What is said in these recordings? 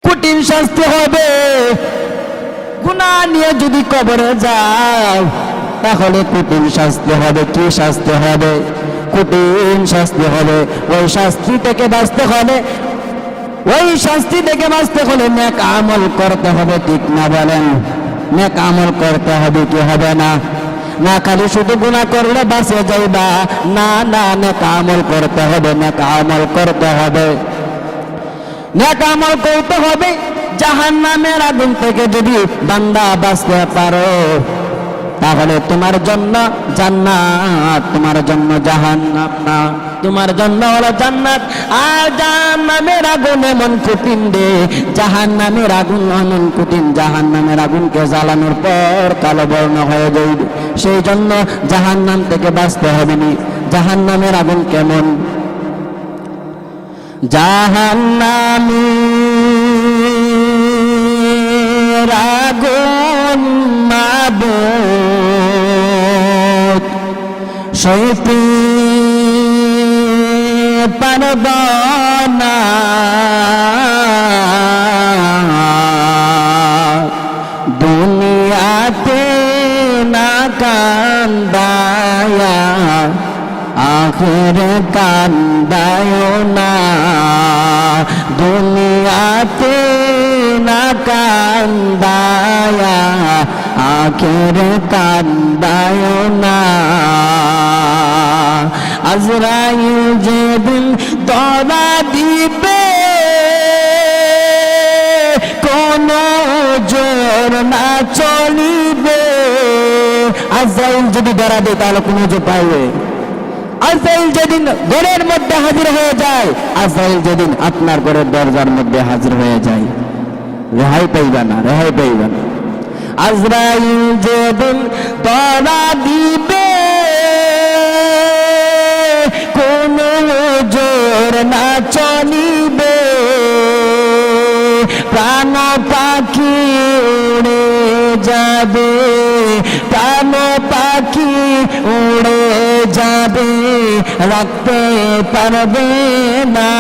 কঠিন শাস্তি হবে। গুনাহ নিয়ে যদি কবরে যাও তাহলে কঠিন শাস্তি হবে। কি শাস্তি হবে? কঠিন শাস্তি হবে। ওই শাস্তি থেকে বাঁচতে হলে, ওই শাস্তি থেকে বাঁচতে হলে নেক আমল করতে হবে, ঠিক না বলেন? নেক আমল করতে হবে কি হবে না? না খালি শুধু গুনাহ করলে বাঁচে যাইবা, না না, নেক আমল করতে হবে, নেক আমল করতে হবে, নেক আমল করতে হবে। জাহান্নামের আগুন থেকে যদি বান্দা বাঁচতে পারো তাহলে তোমার জন্য জান্নাত, তোমার জন্য জাহান্নাম না, তোমার জন্য হলো জান্নাত। আর জাহান্নামের আগুন এমন কঠিন রে, জাহান্নামের আগুন এমন কঠিন, জাহান্নামের আগুনকে জ্বালানোর পর কালো বর্ণ হয়ে যাবে। সেই জন্য জাহান্নাম থেকে বাঁচতে হবে নি। জাহান্নামের আগুন কেমন? জাহান্নামের আগুন মাবুদ সইতে পারব না, দুনিয়াতে না কান্দায়া আখিরে কান্দায় না, দুনিয়াতে না কান্দায়া আখিরে কান্দায় না। আজরাইল যেদিন ধরা দিবে কোনো জোর না চলিবে। আজরাইল যদি ধরা দেয় তাহলে কোনো জোর পাইবে? আজরাইল যেদিন ঘরের মধ্যে হাজির হয়ে যায়, আজরাইল যেদিন আপনার ঘরের দরজার মধ্যে হাজির হয়ে যায়, রেহাই পাইবা না, রেহাই পাইবা না। আজরাইল যেদিন ধরা দিবে কোনো জোর না চলিবে, প্রাণ পাখি উড়ে যাবে, প্রাণ পাখি উড়ে যাবে, রাখতে পারবে না।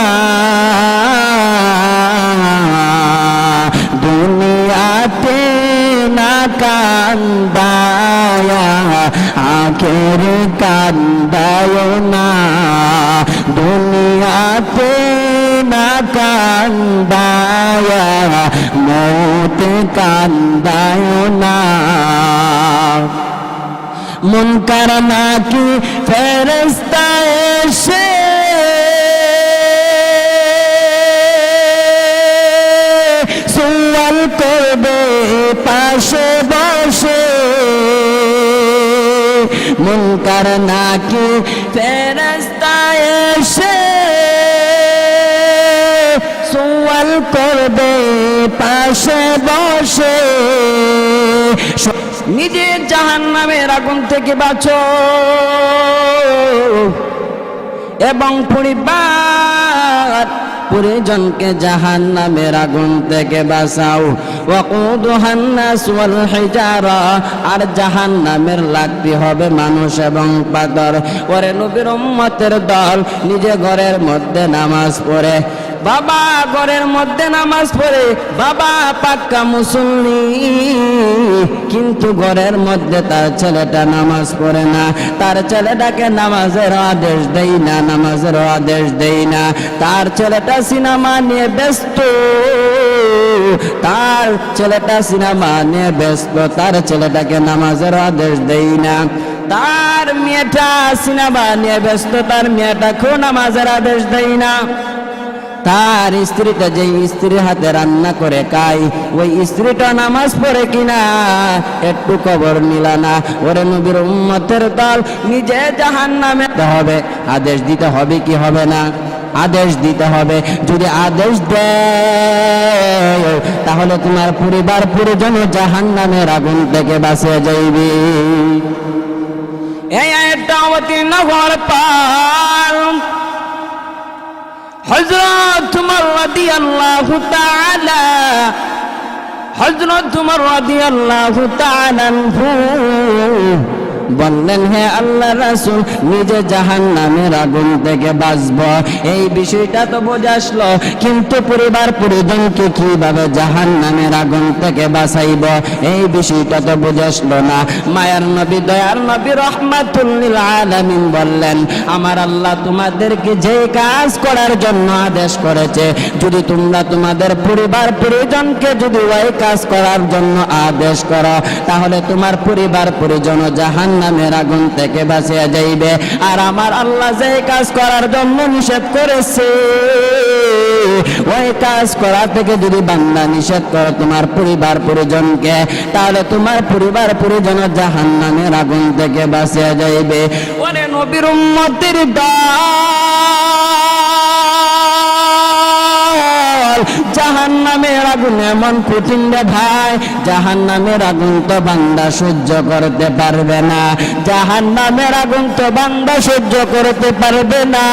দুনিয়াতে না কান্দায়া আখের কান্দায় না, দুনিয়াতে না কান্দায়া মৌত কান্দায় না। মুনকার নাকি ফেরেশতা এসে সুয়াল করবে পাশে বসে, মুনকার নাকি ফেরেশতা এসে সুয়াল করবে পাশে বসে। নিজের জাহান্নামের আগুন থেকে বাঁচো এবং পরিবার পরিজনকে জাহান্নামের আগুন থেকে বাঁচাও। ওয়াকুদুহান নাস ওয়াল হিজারা, আর জাহান্নামের লাগতে হবে মানুষ এবং পাথর। ওরে নবীর উম্মতের দল নিজে ঘরের মধ্যে নামাজ পড়ে, বাবা ঘরের মধ্যে নামাজ পড়ে, বাবা পাক্কা মুসল্লি, কিন্তু ঘরের মধ্যে তার ছেলেটা নামাজ পড়ে না, তার ছেলেটাকে নামাজের আদেশ দেই না, নামাজের আদেশ দেই না। তার ছেলেটা সিনেমা নিয়ে ব্যস্ত, তার ছেলেটা সিনেমা নিয়ে ব্যস্ত, তার ছেলেটাকে নামাজের আদেশ দেই না। তার মেয়েটা সিনেমা নিয়ে ব্যস্ত, তার মেয়েটাকেও নামাজের আদেশ দেই না। তার স্ত্রীটা যে স্ত্রীর হাতে রান্না করে খায়, ওই স্ত্রীটা নামাজ পড়ে কিনা একটু খবর নিলা না। ওরে নবীর উম্মতের দল নিজে জাহান্নামে হবে, আদেশ দিতে হবে কি হবে না? আদেশ দিতে হবে। যদি আদেশ দেয় তাহলে তোমার পরিবার পরিজন জাহান্নামের আগুন থেকে বাঁচে যাইবে। এই আয়াতটা অবতীর্ণ হওয়ার পর হযরত উমর রাদিয়াল্লাহু তাআলা, হযরত উমর রাদিয়াল্লাহু তাআলা আনহু বললেন হে আল্লাহ রাসূল নিজে জাহান্নামের আগুন থেকে বাঁচব এই বিষয়টা তো বোঝা আসলো কিন্তু পরিবার পরিজনকে কিভাবে জাহান্নামের আগুন থেকে বাঁচাইব এই বিষয়টা তো বোঝা আসলো না মায়ার নবী দয়ার নবী রাহমাতুল লিল আলামিন বললেন আমার আল্লাহ তোমাদেরকে যে কাজ করার জন্য আদেশ করেছে যদি তোমরা তোমাদের পরিবার পরিজনকে যদি ওই কাজ করার জন্য আদেশ করো তাহলে তোমার পরিবার পরিজন জাহান্নামের আগুন থেকে বাঁচিয়ে যাইবে আর আমার আল্লাহ যে কাজ করার জন্য নিষেধ করেছে ওই কাজ করা থেকে যদি বান্দা নিষেধ করে তোমার পরিবার পরিজনকে তাহলে তোমার পরিবার পরিজন জাহান্নামের আগুন থেকে বাঁচিয়ে যাইবে ওরে নবীর উম্মতের দল জাহান্নামের আগুন এমন কঠিন রে ভাই জাহান্নামের আগুন তো বান্দা সহ্য করতে পারবে না জাহান্নামের আগুন তো বান্দা সহ্য করতে পারবে না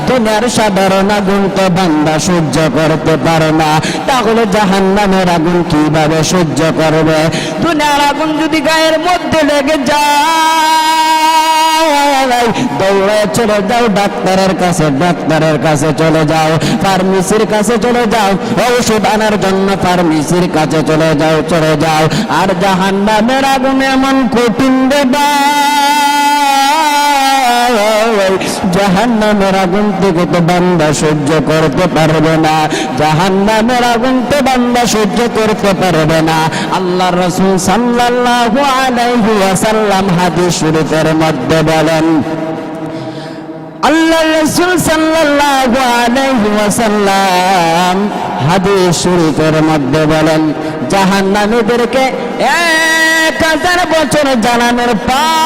দুনিয়ার সাধারণ আগুন তো বান্দা সহ্য করতে পারে না তাহলে জাহান্নামের আগুন কিভাবে সহ্য করবে দুনিয়ার আগুন যদি গায়ের মধ্যে লেগে যায় দৌড়ে চলে যাও ডাক্তারের কাছে চলে যাও ফার্মেসির কাছে চলে যাও ঔষধ আনার জন্য ফার্মেসির কাছে চলে যাও আর জাহান্নামের আগুন এমন কঠিন রে জাহান্নামের আগুন থেকে তো বান্দা সহ্য করতে পারবে না জাহান্নামের আগুন তো বান্দা সহ্য করতে পারবে না আল্লাহর রাসূল সাল্লাল্লাহু আলাইহি ওয়াসাল্লাম হাদিস শরীফের মধ্যে বলেন আল্লাহ রাসূল সাল্লাল্লাহু আলাইহি ওয়াসাল্লাম হাদিস শরীফের মধ্যে বলেন জাহান্নামীদেরকে 1000 বছর জ্বালানোর পর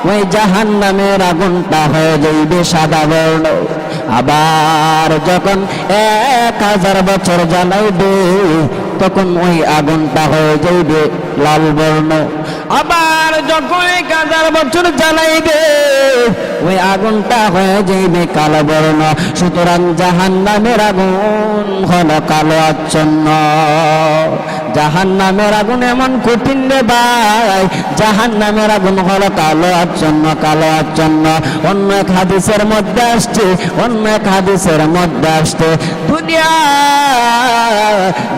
ওই জাহান্নামের আগুনটা হয়ে যাইবে সাদা বর্ণ আবার যখন 1000 বছর জ্বালাইবে তখন ওই আগুনটা হয়ে যাইবে লাল বর্ণ আবার যখন 1000 বছর জ্বালাইবে ওই আগুনটা হয়ে যাইবে কালো বর্ণ সুতরাং জাহান্নামের আগুন হলো কালো আচ্ছন্ন জাহান্নামের আগুন এমন কঠিন রে ভাই জাহান্নামের আগুন হলো কালো আচ্ছন্ন অন্য এক হাদিসের মধ্যে আসছে দুনিয়া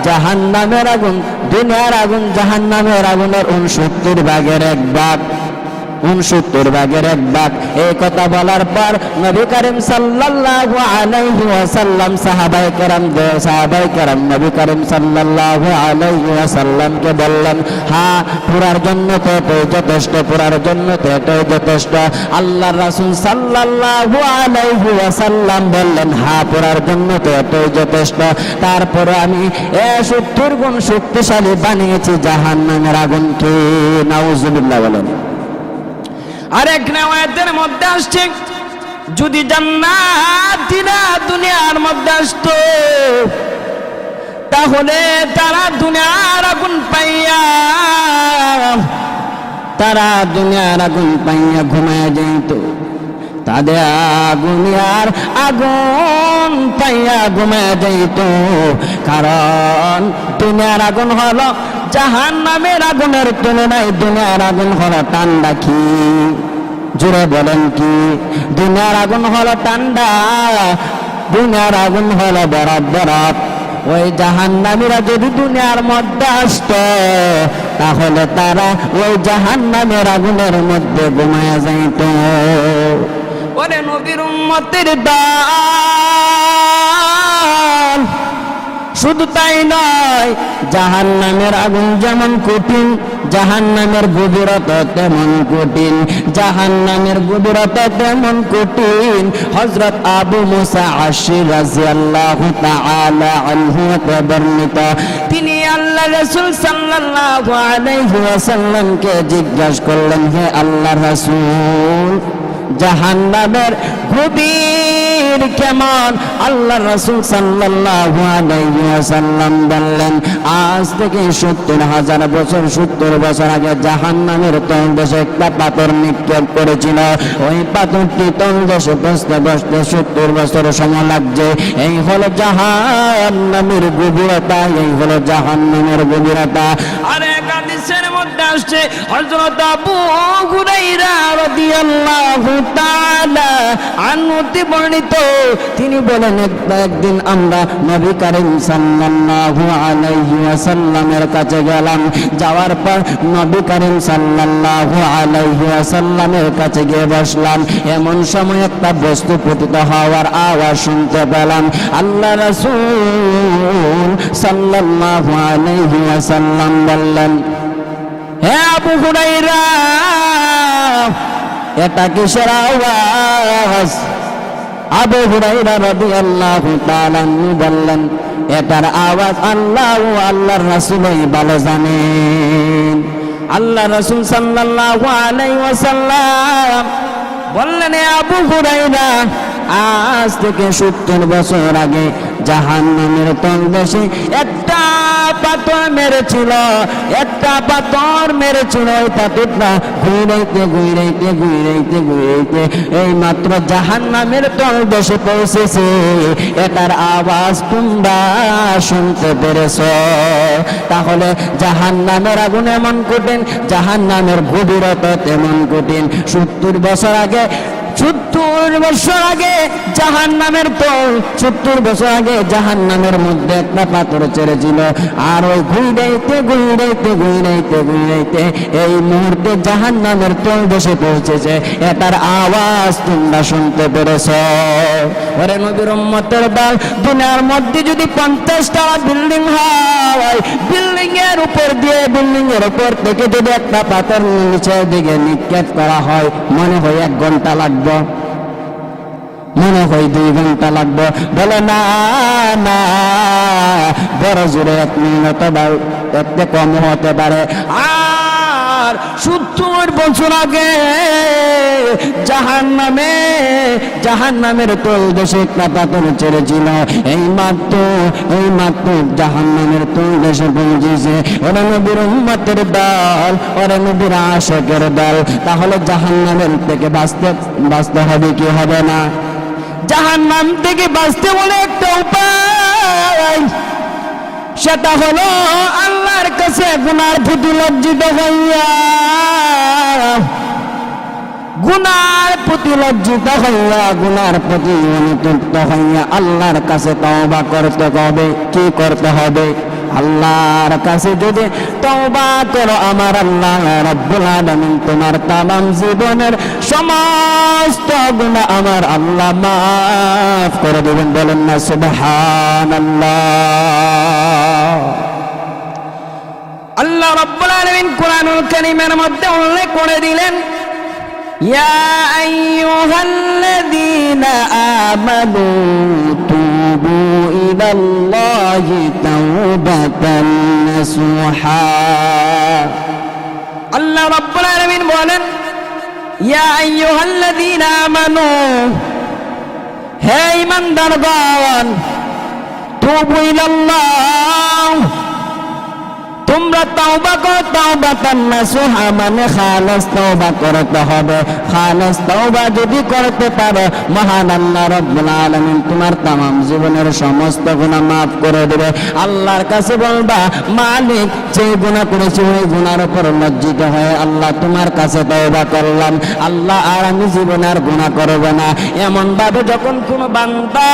জাহান্নামের আগুন দুনিয়ার আগুন জাহান্নামের আগুনের 69 ভাগের 1 ভাগ 69 ভাগের 1 ভাগ এই কথা বলার পর নবী করিম সাল্লাল্লাহু আলাইহি ওয়াসাল্লাম সাহাবায়ে কেরাম নবী করিম সাল্লাল্লাহু আলাইহি ওয়াসাল্লামকে বললেন হ্যাঁ পুরার জন্য তো এটাই যথেষ্ট আল্লাহর রাসূল সাল্লাল্লাহু আলাইহি ওয়াসাল্লাম বললেন হ্যাঁ পুরার জন্য তো এটাই যথেষ্ট তারপরে আমি 70 গুণ শক্তিশালী বানিয়েছি জাহান্নামের আগুনকে নাউজুবিল্লাহ বলেন আরেক নেওয়াতের মধ্যে আসছে যদি জান্নাতীরা দুনিয়ার মধ্যে আসতো তাহলে তারা দুনিয়ার আগুন পাইয়া ঘুমায় যেত তাদের আগুন পাইয়া ঘুমায় যেত কারণ দুনিয়ার আগুন হলো জাহান্নামের আগুনের তুলনায় দুনিয়ার আগুন হলো ঠান্ডা কি জোরে বলেন কি দুনিয়ার আগুন হলো ঠান্ডা দুনিয়ার আগুন হলো বরফ ওই জাহান্নামীরা যদি দুনিয়ার মধ্যে আসতো তাহলে তারা ওই জাহান্নামের আগুনের মধ্যে ঘুমায়া যাইত ওরে নবীর উম্মতের দল শুধু তাই নয় জাহান্নামের আগুন যেমন কঠিন জাহান্নামের গভীরতা তেমন কঠিন হযরত আবু মুসা আশরি রাদিয়াল্লাহু তাআলা আনহু বর্ণিত তিনি আল্লাহ রাসূল সাল্লাল্লাহু আলাইহি ওয়াসাল্লামকে জিজ্ঞাসা করলেন হে আল্লাহর রাসূল জাহান্নামের গভীর কেমন আল্লাহ রাসূল সাল্লাল্লাহু আলাইহি ওয়াসাল্লাম বললেন, আজ থেকে 70,000 বছর 70 বছর আগে জাহান্নামের তলদেশে একটা পাথর নিক্ষেপ করেছিল। ওই পাথরটি তলদেশে বসতে বসতে 70 বছর সময় লাগছে। এই হলো জাহান্নামের গভীরতা, এই হলো জাহান্নামের গভীরতা। আর এক হাদিসের মধ্যে আসছে, হযরত আবু হুরায়রা রাদিয়াল্লাহু তাআলা আনহু বর্ণিত, তিনি বলেন, একদিন আমরা নবী করিম সাল্লাল্লাহু আলাইহি ওয়াসাল্লামের কাছে গেলাম। যাওয়ার পর নবী করিম সাল্লাল্লাহু আলাইহি ওয়াসাল্লামের কাছে গিয়ে বসলাম। এমন সময় একটা বস্তু পতিত হওয়ার আওয়াজ শুনতে পেলাম। আল্লাহ রাসূল সাল্লাল্লাহু আলাইহি ওয়াসাল্লাম বললেন, হে আবু হুরায়রা, এটা কিসের আওয়াজ? আবু হুরায়রা রাদিয়াল্লাহু তাআলা বললেন, এটার আওয়াজ আল্লাহ ও আল্লাহর রাসূলই ভালো জানেন। আল্লাহ রাসূল সাল্লাল্লাহু আলাইহি ওয়াসাল্লাম বললেন, হে আবু হুরায়রা, আজ থেকে 70 বছর আগে জাহান্নামের তলদেশে একটা পাথর মেরেছিল, একটা পাথর মেরেছিল। ওই পাথরটা ঘুরাইতে ঘুরাইতে ঘুরাইতে ঘুরাইতে এই মাত্র জাহান্নামের তলদেশে পৌঁছেছে। এটার আওয়াজ তোমরা শুনতে পেরেছ। তাহলে জাহান্নামের আগুন এমন কঠিন, জাহান্নামের গভীরতা তেমন কঠিন। 70 বছর আগে 70 বছর আগে জাহান্নামের তল, 70 বছর আগে জাহান্নামের মধ্যে একটা পাথর ছেড়েছিল। আর ওই ঘুরাইতে ঘুরাইতে ঘুরাইতে ঘুরাইতে এই মুহূর্তে জাহান্নামের তল দেশে পৌঁছেছে। এটার আওয়াজ তোমরা শুনতে পেরেছ। ওরে নবীর উম্মতের দল, দুনিয়ার মধ্যে যদি 50টা বিল্ডিং হয়, বিল্ডিং এর উপর দিয়ে, বিল্ডিং এর উপর থেকে যদি একটা পাথর নিচের দিকে নিক্ষেপ করা হয়, মনে হয় 1 ঘন্টা লাগবে, মনে হয় 2 ঘন্টা লাগবে। বলে না না, বড় জোরে 1 মিনিট বা এতে কম হতে পারে। আর 70 বছর আগে জাহান্নামের তল দেশে একটা পাথর ছেড়েছিল। এই মাত্র জাহান্নামের তল দেশে পৌঁছেছে। ওরা নবীর উম্মতের দল, ওরা নবীর আশিকের দল। তাহলে জাহান্নামের থেকে বাঁচতে হবে কি হবে না? জাহান্নাম থেকে বাঁচতে বলে একটা উপায়, সেটা হলো আল্লাহর কাছে গুনার প্রতি লজ্জিত হইয়া, গুনার প্রতি লজ্জিত হইয়া, গুনার প্রতি অনুতপ্ত হইয়া আল্লাহর কাছে তওবা করতে হবে। কি করতে হবে? আল্লাহর কাছে যদি তওবা করো, আমার আল্লাহ রাব্বুল আলামিন তোমার তামাম জীবনের সমস্ত গুনাহ আমার আল্লাহ মাফ করে দেবেন। বলেন না সুবহানাল্লাহ। আল্লাহ রাব্বুল আলামিন কোরআনুল কারীমের মধ্যে উল্লেখ করে দিলেন, ইয়া আইয়ুহাল্লাযীনা আমানু তুবু ইলাল্লাহি তাওবাতান নাসুহা। আল্লাহ রাব্বুল আলামিন বলেন, ইয়া আইয়ুহাল্লাযীনা আমানু, হে ঈমানদারগণ, তুবু ইলাল্লাহ, তোমরা তওবা করো। তাওবাতান নাসুহা মানে খালেস তওবা করতে হবে। খালেস তওবা যদি করতে পারো, মহান আল্লাহ রাব্বুল আলামিন তোমার तमाम জীবনের সমস্ত গুনাহ maaf করে দেবে। আল্লাহর কাছে বলবা, মালিক, যে গুনাহ করেছি ওই গুনার উপর লজ্জিত হয়ে আল্লাহ তোমার কাছে তওবা করলাম, আল্লাহ আর আমি জীবনে আর গুনাহ করব না। এমন ভাবে যখন কোন বান্দা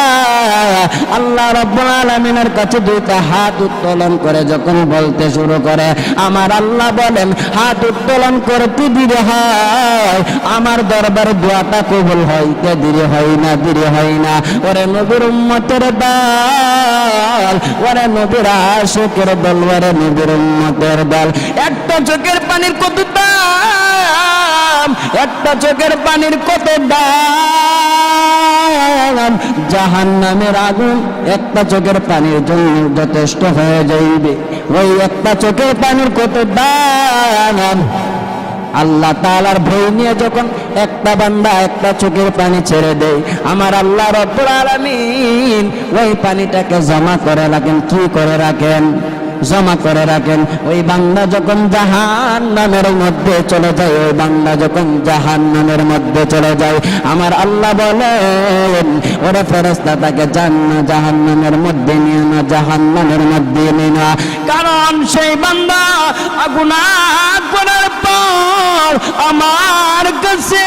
আল্লাহ রাব্বুল আলামিনের কাছে দুইটা হাত উত্তোলন করে যখন বলতে শুরু করে, আমার আল্লাহ বলেন হাত উত্তোলন করতে দেরি হয়, আমার দরবারে দোয়াটা কবুল হইতে দেরি হয় না, দেরি হয় না। ওরে নবীর উম্মতের দল, ওরে নবীর আশিকের দল, ওরে নবীর উম্মতের দল, একটা চোখের পানির কত দাম, একটা চোখের পানির কত দাম। জাহান্নামের আগুন একটা চোখের পানির জন্য যথেষ্ট হয়ে যাইবে। ওই একটা চোখের পানির কত দাম, আল্লাহ তাআলার ভয় নিয়ে যখন একটা বান্দা একটা চোখের পানি ছেড়ে দেয়, আমার আল্লাহ রব্বুল আলামিন ওই পানিটাকে জমা করে রাখেন। কি করে রাখেন? জমা করে রাখেন। ওই বান্দা যখন জাহান্নামের মধ্যে চলে যায়, ওই বান্দা যখন জাহান্নামের মধ্যে চলে যায়, আমার আল্লাহ বলেন ওরে ফেরেশতা তাকে জাহান্নামের মধ্যে নিয়ে না, জাহান্নামের মধ্যে নিয়ে না। কারণ সেই বান্দা গুনাহ করার পর আমার কাছে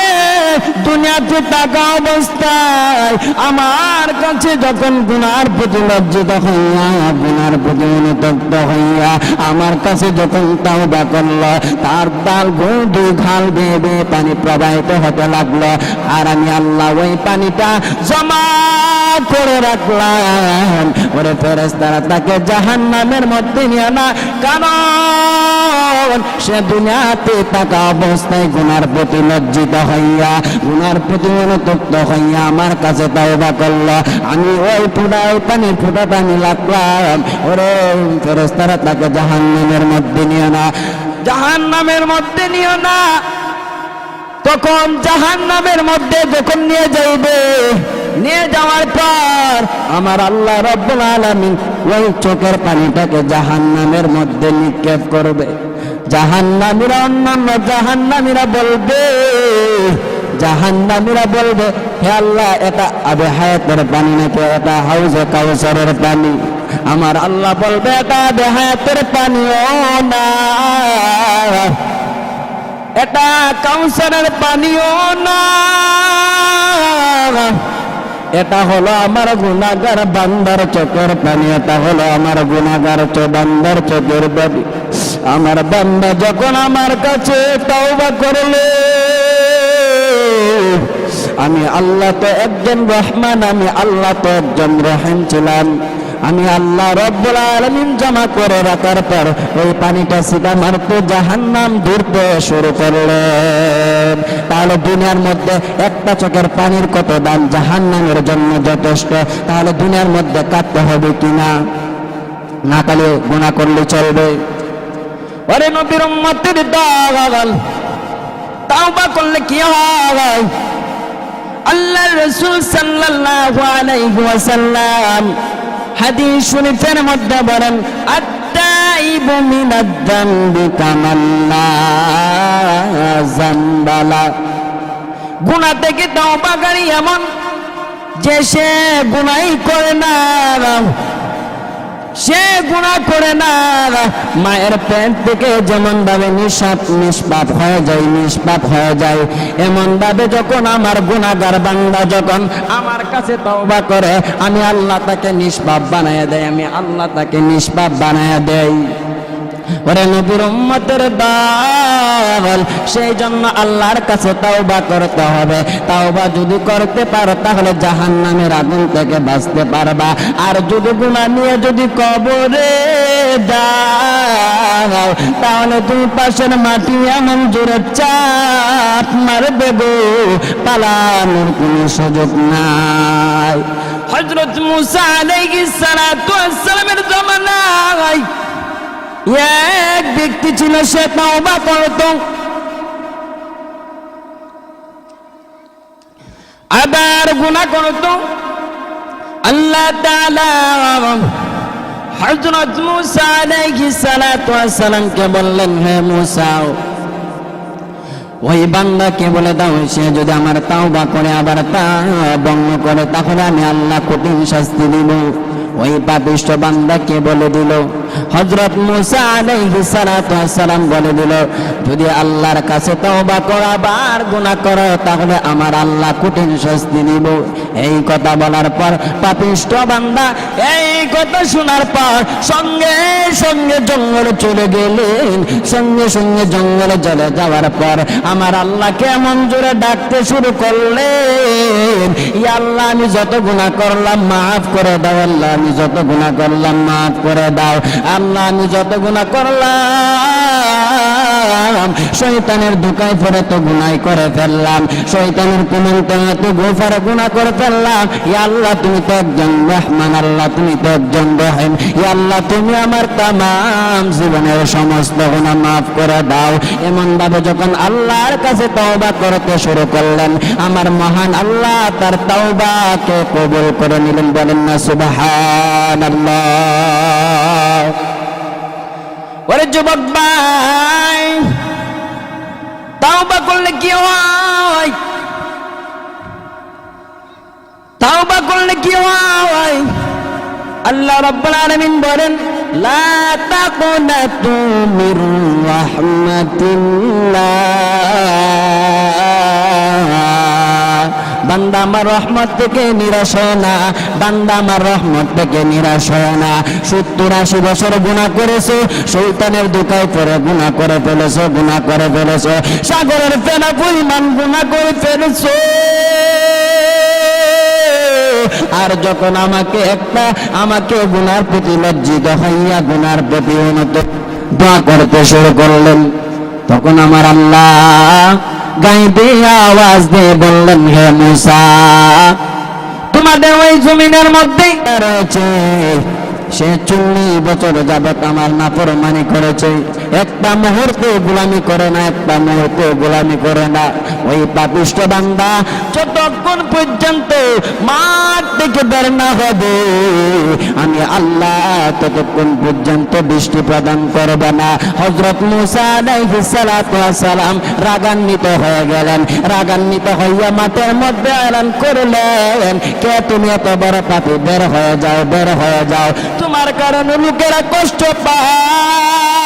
দুনিয়াতে থাকা অবস্থায় আমার কাছে যখন গুনার প্রতি লজ্জিত হইয়া, গুনার প্রতি অনুতপ্ত হইয়া আমার কাছে যখন তাওবা করলো, তার তাল দুই খাল বেয়ে বেয়ে পানি প্রবাহিত হতে লাগলো। আর আমি আল্লাহ ওই পানিটা জমা করে রাখলাম। ওরে ফেরেশতারা তাকে জাহান্নামের মধ্যে নিয়ে না, কারণ সে দুনিয়াতে থাকা অবস্থায় গুনার প্রতি লজ্জিত হইয়া, গুনার প্রতি অনুতপ্ত হইয়া আমার কাছে তাওবা করলো। আমি ওই ফোঁটা পানি লাগলাম। ওরে ফেরেশতারা তাকে জাহান্নামের মধ্যে নিয়ে না, জাহান্নামের মধ্যে নিয়ে না। তখন জাহান্নামের মধ্যে যখন নিয়ে যাইবে, নিয়ে যাওয়ার পর আমার আল্লাহ রব্বুল আলামিন ওই চোখের পানিটাকে জাহান্নামের মধ্যে নিক্ষেপ করবে। জাহান্নামীরা, অন্যান্য জাহান্নামীরা বলবে হে আল্লাহ, এটা আবে হায়াতের পানি নাকি এটা হাউজে কাউসারের পানি? আমার আল্লাহ বলবে এটা আবে হায়াতের পানিও না, এটা কাউসারের পানিও না, এটা হলো আমার গুনাহগার বান্দার চোখের পানি, এটা হলো আমার গুনাহগার বান্দার চোখের পানি। আমার বান্দা যখন আমার কাছে তাওবা করলে, আমি আল্লাহ তো একজন রহমান, আমি আল্লাহ তো একজন রহিম ছিলাম। আমি আল্লাহ রব্বুল আলামিন জমা করে রাখার পর ওই পানিটা সিধা মারতে জাহান্নাম ধরতে শুরু করলেন। তাহলে দুনিয়ার মধ্যে একটা চোখের পানির কত দাম জাহান্নামের জন্য যথেষ্ট। তাহলে দুনিয়ার মধ্যে কাঁদতে হবে কিনা? না কালে গুনাহ করলে চলবে? ওরে নবীর উম্মতের দল, তাওবা করলে কি হয়? আল্লাহর রাসূল সাল্লাল্লাহু আলাইহি ওয়াসাল্লাম হাদিস শরীফের মধ্যে বলেন, আত-তাইবু মিনাদ-যামবি কামান লা যামবালা। গুনাহ থেকে তাওবাকারী এমন যে সে গুনাহই করে না, সে গুনাহ করে না। মায়ের পেট থেকে যেমন ভাবে নিষ্পাপ হয়ে যায়, এমন ভাবে যখন আমার গুনাহগার বান্দা যখন আমার কাছে তওবা করে, আমি আল্লাহ তাকে নিষ্পাপ বানায়া দেয়, আমি আল্লাহ তাকে নিষ্পাপ বানায়া দেয়। ওরে নবীর উম্মতের দল, সেই জন্য আল্লাহর কাছে তাওবা করতে হবে। তাওবা যদি করতে পারো তাহলে জাহান্নামের আগুন থেকে বাঁচতে পারবা। আর যদি গুনাহ নিয়ে যদি কবরে যাও, তাহলে দুই পাশের মাটি এমন জোরে চাপ মারবে গো, পালানোর কোনো সুযোগ নাই। হযরত মুসা আলাইহিস সালাতু ওয়াস সালামের জামানায় এক ব্যক্তি ছিল, সে তাওবা করত, আবার গুনাহ করত। আল্লাহ তাআলা হযরত মুসা আলাইহিস সালাতু ওয়াস সালামকে বললেন, হে মুসা, ওই বান্দাকে বলে দাও, সে যদি আমার তাওবা করে আবার তা ভঙ্গ করে, তাহলে আমি আল্লাহ কঠিন শাস্তি দিব। ওই পাপিষ্ঠ বান্দাকে বলে দিল, হযরত মুসা আলাইহিস সালাতু ওয়াস সালাম বলে দিল, যদি আল্লাহর কাছে তওবা করো আবার গুনাহ করো, তাহলে আমার আল্লাহ কঠিন শাস্তি দিব। এই কথা বলার পর পাপিষ্ঠ বান্দা এই কথা শোনার পর সঙ্গে সঙ্গে জঙ্গলে চলে গেলেন। সঙ্গে সঙ্গে জঙ্গলে চলে যাওয়ার পর আমার আল্লাহকে এমন জোরে ডাকতে শুরু করলেন, ইয়া আল্লাহ, আমি যত গুনাহ করলাম মাফ করে দাও, আল্লাহ আমি যত গুনাহ করলাম মাফ করে দাও, আল্লাহ আমি যত গুনাহ করলাম ফেললাম, শয়তানের ধোঁকায় পড়ে তো গুনাহ করে ফেললাম, শয়তানের কুমন্ত্রণে তো গোফারে গুনাহ করে ফেললাম। ইয়া আল্লাহ তুমি তো একজন রহমান, আল্লাহ তুমি তো একজন রহিম। ইয়া আল্লাহ তুমি আমার তামাম জীবনের সমস্ত গুনাহ মাফ করে দাও। এমন ভাবে যখন আল্লাহর কাছে তওবা করতে শুরু করলেন, আমার মহান আল্লাহ তার তওবাকে কবুল করে নিলেন। বলেন না সুবহানাল্লাহ। ওরে যুবক ভাই, তওবা করলে কি হয়? তওবা করলে কি হয়? আল্লাহ রাব্বুল আলামিন বলেন, লা তাকুনাতু মির রাহমাতিল্লাহ। বান্দা আমার রহমত থেকে নিরাশ হয় না, বান্দা আমার রহমত থেকে নিরাশ হয় না। 70-80 বছর গুনাহ করেছো, শয়তানের ধোঁকায় পড়ে গুনাহ করে ফেলেছো, গুনাহ করে ফেলেছো, সাগরের ফেনা পরিমাণ গুনাহ করে ফেলেছো। আর যখন আমাকে গুনার প্রতি লজ্জিত হইয়া গুনার প্রতি দোয়া করতে শুরু করলেন, তখন আমার আল্লাহ গাইবে আওয়াজ দিয়ে বললেন, হে মুসা, তোমাদের ওই জমিনের মধ্যে রয়েছে সে 40 বছর যাবত আমার নাফরমানি করেছে, একটা মুহূর্তে গোলামি করে না, একটা মুহূর্তে গোলামি করে না। ওই পাপিষ্ঠ বান্দা যতক্ষণ পর্যন্ত মাঠ থেকে বের না হবে, আমি আল্লাহ ততক্ষণ পর্যন্ত বৃষ্টি প্রদান করবে না। হযরত মুসা আলাইহিস সালাতু ওয়াস সালাম রাগান্বিত হয়ে গেলেন, রাগান্বিত হইয়া মাঠের মধ্যে এলান করলেন, কে তুমি এত বড় পাপী, বের হয়ে যাও, বের হয়ে যাও, তোমার কারণে লোকেরা কষ্ট পায়,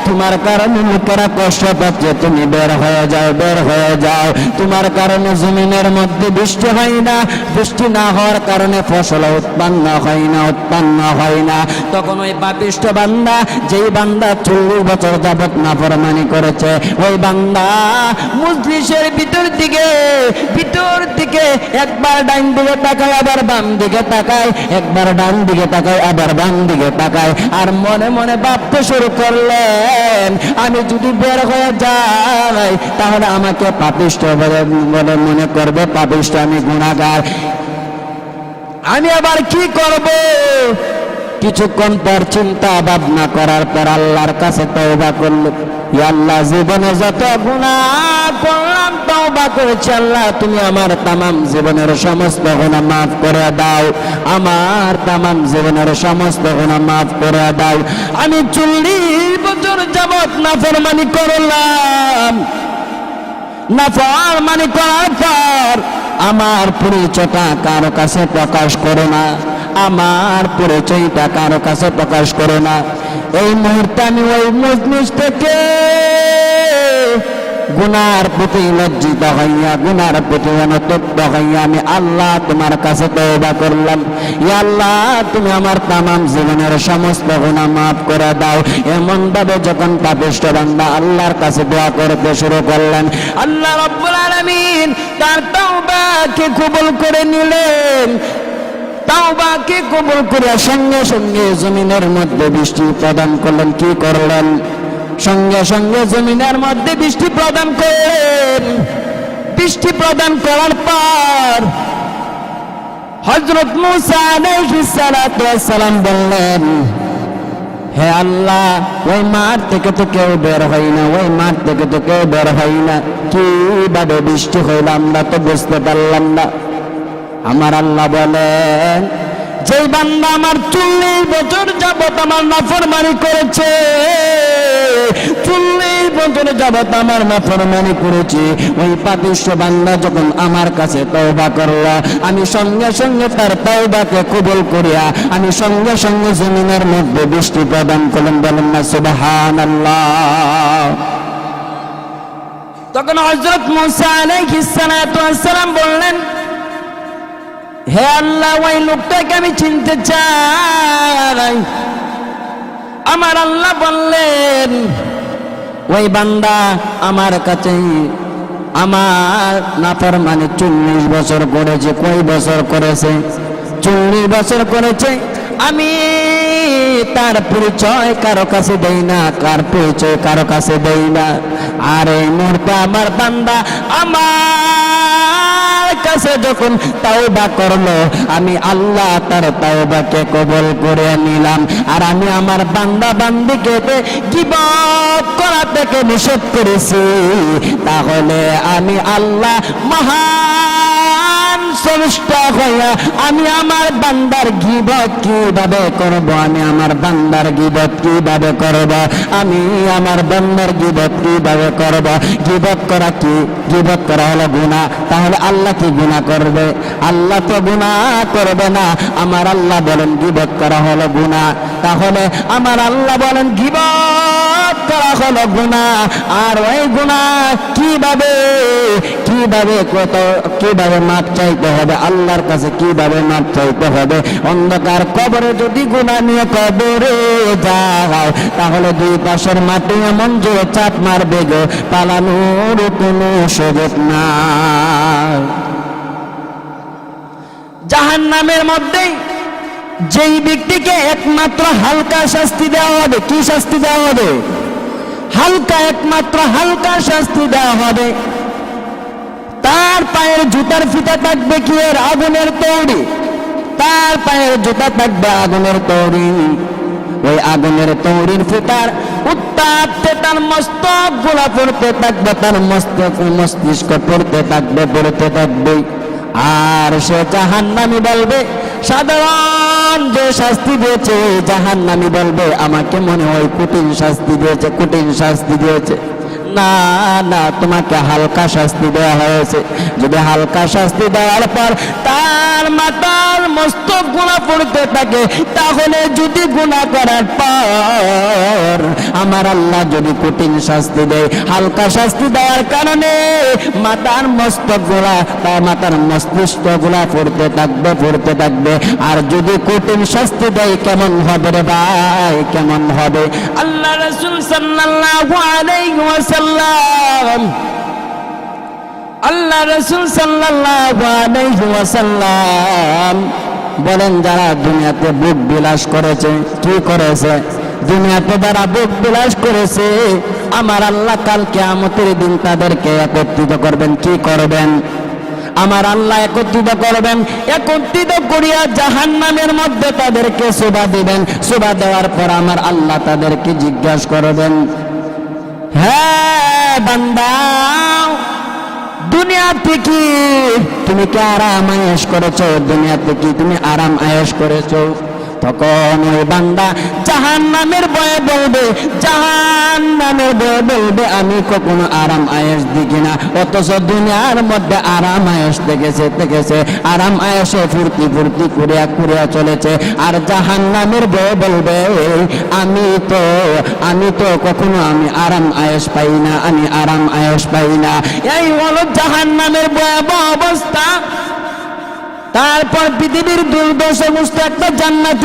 তোমার কারণে লোকেরা কষ্ট পাচ্ছে, তুমি বের হয়ে যাও, বের হয়ে যাও। তোমার কারণে জমিনের মধ্যে বৃষ্টি হয় না, বৃষ্টি না হওয়ার কারণে ফসল উৎপন্ন হয় না, উৎপন্ন হয় না। তখন ওই পাপিষ্ঠ বান্দা, যেই বান্দা 40 বছর যাবত নাফরমানি করেছে, ওই বান্দা মজলিসের ভিতর দিকে একবার ডান দিকে তাকায়, আবার বাম দিকে তাকায়, একবার ডান দিকে তাকায়, আবার বাম দিকে তাকায়, আর মনে মনে ভাবতে শুরু করলেন, আমি যদি বের হয়ে যাই তাহলে আমাকে পাপিষ্ঠ বলে মনে করবে, পাপিষ্ঠ, আমি গুনাহগার, আমি আবার কি করব? কিছুক্ষণ পর চিন্তা ভাবনা করার পর আল্লাহর কাছে তওবা করল, ইয়া আল্লাহ, জীবনে যত গুনাহ করলাম তওবা করেছি, আল্লাহ তুমি আমার তামাম জীবনের সমস্ত গুনাহ মাফ করে দাও, আমার তামাম জীবনের সমস্ত গুনাহ মাফ করে দাও। আমি 40 বছর যাবত নাফরমানি করলাম, নাফরমানি করার পর আমার পরিচয়টা কারো কাছে প্রকাশ করো না, আমার পরিচয়টা কারো কাছে প্রকাশ করো না। এই মুহূর্তে আমি ওই মজলিস থেকে গুনার প্রতি লজ্জিত হইয়া, গুনার প্রতি অনুতপ্ত হইয়া আমি আল্লাহ তোমার কাছে তওবা করলাম, ইয়া আল্লাহ তুমি আমার তামাম জীবনের সমস্ত গুনাহ মাফ করে দাও। এমন ভাবে যখন পাপিষ্ঠ বান্দা আল্লাহর কাছে দোয়া করতে শুরু করলেন, আল্লাহ রাব্বুল আলামিন তার তওবাকে কবুল করে নিলেন। তওবাকে কবুল করে সঙ্গে সঙ্গে জমিনের মধ্যে বৃষ্টি প্রদান করলেন। কি করলেন? সঙ্গে সঙ্গে জমিনের মধ্যে বৃষ্টি প্রদান করলেন। বৃষ্টি প্রদান করার পর হযরত মুসা আলাইহিস সালাতু ওয়াস সালাম বললেন, হে আল্লাহ, ওই মাঠ থেকে তো কেউ বের হয় না, ওই মাঠ থেকে তো কেউ বের হয় না, কিভাবে বৃষ্টি হইল আমরা তো বুঝতে পারলাম না। আমার আল্লাহ বলেন, যে বান্দা আমার 40 বছর যাবত আমার নাফরমানি করেছে, 40 বছর যাবত আমার নাফরমানি করেছে, ওই পাপিষ্ঠ বান্দা যখন আমার কাছে তওবা করল, আমি সঙ্গে সঙ্গে তার তওবাকে কবুল করিয়া আমি সঙ্গে সঙ্গে জমিনের মধ্যে বৃষ্টি প্রদান করলাম। বলেন না সুবহানাল্লাহ। তখন হযরত মুসা আলাইহিস সালাতু ওয়াস সালাম বললেন, হে আল্লাহ, ওই লোকটাকে আমি চিনতে চাই। আমার আল্লাহ বললেন, ওই বান্দা আমার কাছে আমার নাফরমানি 40 বছর করেছে। কয় বছর করেছে? 40 বছর করেছে। আমি তার পরিচয় কারো কাছে দেই না, কার পরিচয় কারো কাছে দেই না। আর এই মুহূর্তে আমার বান্দা আমার কাছে যখন তাওবা করলো, আমি আল্লাহ তার তাওবাকে কবুল করে নিলাম। আর আমি আমার বান্দা বান্দিকে গীবত করা থেকে নিষেধ করেছি, তাহলে আমি আল্লাহ মহান স্রষ্টা হইয়া আমি আমার বান্দার গীবত কিভাবে করব? আমি আমার বান্দার গীবত কিভাবে করব? আমি আমার বান্দার গীবত কিভাবে করব? গীবত করা কি? গীবত করা হলো গুনাহ। তাহলে আল্লাহ কি গুনাহ করবে? আল্লাহ তো গুনাহ করবে না। আমার আল্লাহ বলেন গীবত করা হলো গুনাহ, তাহলে আমার আল্লাহ বলেন গীবত করা হলো গুনাহ। আর ওই গুনাহ কিভাবে কিভাবে মাপ চাইতে হবে আল্লাহর কাছে? কিভাবে মাপ চাইতে হবে? অন্ধকার কবরে যদি গুনাহ নিয়ে কবরে যাও, তাহলে দুই পাশের মাটি এমন জোরে চাপ মারবে গো, পালানোর কোনো সুযোগ নাই। জাহান্নামের মধ্যে যেই ব্যক্তিকে একমাত্র হালকা শাস্তি দেওয়া হবে, কি শাস্তি দেওয়া হবে? হালকা, একমাত্র হালকা শাস্তি দেওয়া হবে। তার পায়ের জুতার ফিতা থাকবে কি এর আগুনের তৈরি, তার পায়ের জুতা থাকবে আগুনের তৈরি। ওই আগুনের তৈরির ফিতার উত্তাপে তার মস্তক গোলা পড়তে থাকবে, তার মস্তিষ্ক পড়তে থাকবে। আর সে জাহান্নামী বলবে, সাধারণ যে শাস্তি দিয়েছে জাহান্নামী বলবে, আমাকে মনে হয় কঠিন শাস্তি দিয়েছে। না না, তোমাকে হালকা শাস্তি দেওয়া হয়েছে। যদি হালকা শাস্তি দেওয়ার পর তার মাথার মস্তক গুনাহ পড়তে থাকে, তাহলে যদি গুনাহ করার পর আমার আল্লাহ যদি কঠিন শাস্তি দেয়, হালকা শাস্তি দেওয়ার কারণে মাথার মস্তক গুলা, তার মাথার মস্তিষ্ক গুলা পড়তে থাকবে। আর যদি কঠিন শাস্তি দেয়, কেমন হবে রে ভাই, কেমন হবে? আল্লাহ রাসূল সাল্লাল্লাহু আলাইহি ওয়াসাল্লাম বলেন, যারা দুনিয়াতে ভোগ বিলাস করেছে, কি করেছে? দুনিয়াতে যারা ভোগ বিলাস করেছে, আমার আল্লাহ কাল কিয়ামতের দিন তাদেরকে একত্রিত করবেন। কি করবেন? আমার আল্লাহ একত্রিত করিয়া জাহান্নামের মধ্যে তাদেরকে শোভা দিবেন। শোভা দেওয়ার পর আমার আল্লাহ তাদেরকে জিজ্ঞাসা করবেন, হ্যাঁ বান্দা, দুনিয়াতে কি তুমি কি আরাম আয়েশ করেছো? দুনিয়াতে কি তুমি আরাম আয়েশ করেছো? তখন ওই বান্দা জাহান্নামের ভয়ে বলবে, আমি কখনো আরাম আয়েশ দেখি না। অথচ দুনিয়ার মধ্যে আরাম আয়েশ দেখেছে, আরাম আয়েশে ফুর্তি করিয়া চলেছে। আর জাহান্নামের ভয়ে বলবে, আমি তো কখনো আমি আরাম আয়েশ পাই না। এই হলো জাহান্নামের ভয়াবহ অবস্থা। তারপর পৃথিবীর দুর্দশাগ্রস্ত একটা জান্নাত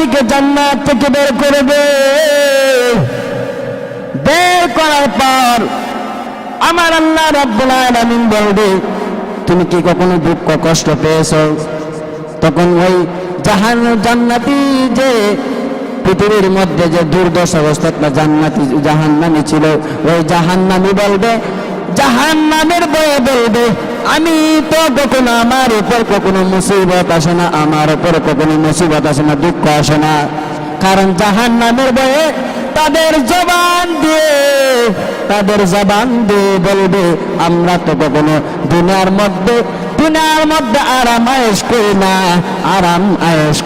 থেকে বের করবে। বের করার পর আমার আল্লাহ রাব্বুল আলামিন বলবে, তুমি কি কখনো দুঃখ কষ্ট পেয়েছো? তখন ওই জান্নাতি যে পৃথিবীর মধ্যে যে দুর্দশাগ্রস্ত একটা জাহান্নামী ছিল, ওই জাহান্নামী বলবে, জাহান্নামের ভয়ে বলবে, আমি তো কখনো আমার উপর কখনো মুসিবত আসে না, দুঃখ আসে না। কারণ জাহান্নামের ভয়ে তাদের জবান দিয়ে বলবে, আমরা তো কখনো দুনিয়ার মধ্যে আরাম আয়েশ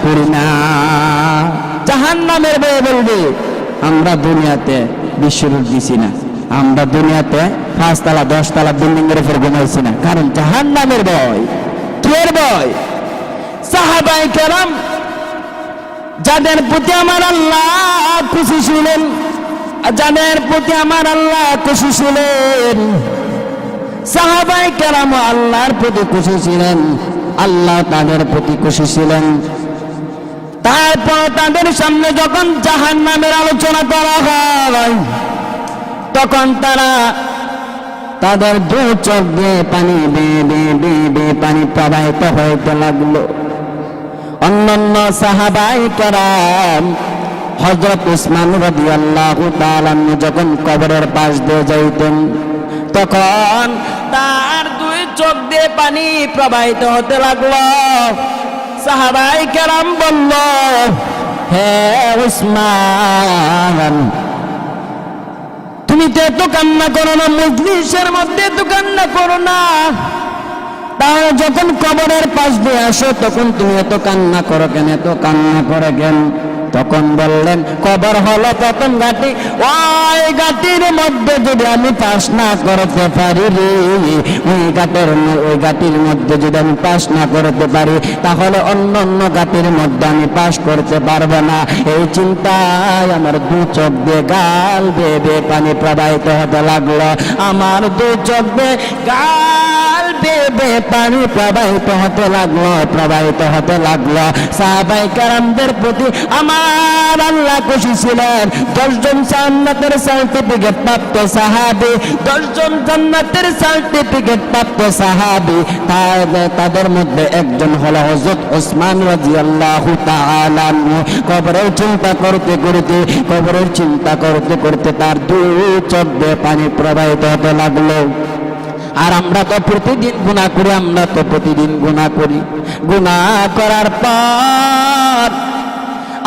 করি না। জাহান্নামের ভয়ে বলবে, আমরা দুনিয়াতে বিশ্বরূপ দিছি না, আমরা দুনিয়াতে 5 তলা 10 তলা বিল্ডিং এর উপর ঘুমাইছি না। কারণ জাহান্নামের ভয়। কের ভয়? সাহাবায়ে কেরাম যাদের প্রতি আমার আল্লাহ খুশি ছিলেন, সাহাবায়ে কেরাম আল্লাহর প্রতি খুশি ছিলেন, আল্লাহ তাদের প্রতি খুশি ছিলেন। তারপর তাদের সামনে যখন জাহান্নামের আলোচনা করা হয়, তখন তাদের দু চোখ দিয়ে পানি পানি প্রবাহিত হইতে লাগলো। অন্যান্য সাহাবায়ে কেরাম হযরত উসমান রাদিয়াল্লাহু তাআলা যখন কবরের পাশ দিয়ে যাইতেন তখন তার দুই চোখ দিয়ে পানি প্রবাহিত হতে লাগলো। সাহাবায়ে কেরাম বলল, হে উসমান, তুমি তো এত কান্না করো না, মজলিসের মধ্যে এত কান্না করো না, তাহলে যখন কবরের পাশ দিয়ে আসো তখন তুমি এত কান্না করো কেন, এত কান্না করে কেন? তখন বললেন, কবর হলো প্রথম ঘাটি, ওই ঘাটির মধ্যে যদি আমি পাশ না করতে পারি রে, ওই ঘাটির মধ্যে যদি আমি পাশ না করতে পারি তাহলে অন্য অন্য ঘাটির মধ্যে আমি পাশ করতে পারবো না। এই চিন্তায় আমার দু চোখ দিয়ে গাল বেয়ে বেয়ে পানি প্রবাহিত হতে লাগলো। আমার দু চোখ দিয়ে গাল বেয়ে বেয়ে পানি প্রবাহিত হতে লাগলো, প্রবাহিত হতে লাগলো। সাহাবায়ে কেরামদের প্রতি আমার আল্লাহ খুশি ছিলেন। 10 জন জান্নাতের সার্টিফিকেট প্রাপ্ত সাহাবী, 10 জন জান্নাতের সার্টিফিকেট প্রাপ্ত সাহাবী, তাদের মধ্যে একজন হলো হযরত ওসমান রাদিয়াল্লাহু তাআলা। কবরের চিন্তা করতে করতে, কবরের চিন্তা করতে করতে তার দুই চোখ দিয়ে পানি প্রবাহিত হতে লাগলো। আর আমরা তো প্রতিদিন গুনাহ করি, আমরা তো প্রতিদিন গুনাহ করি। গুনাহ করার পর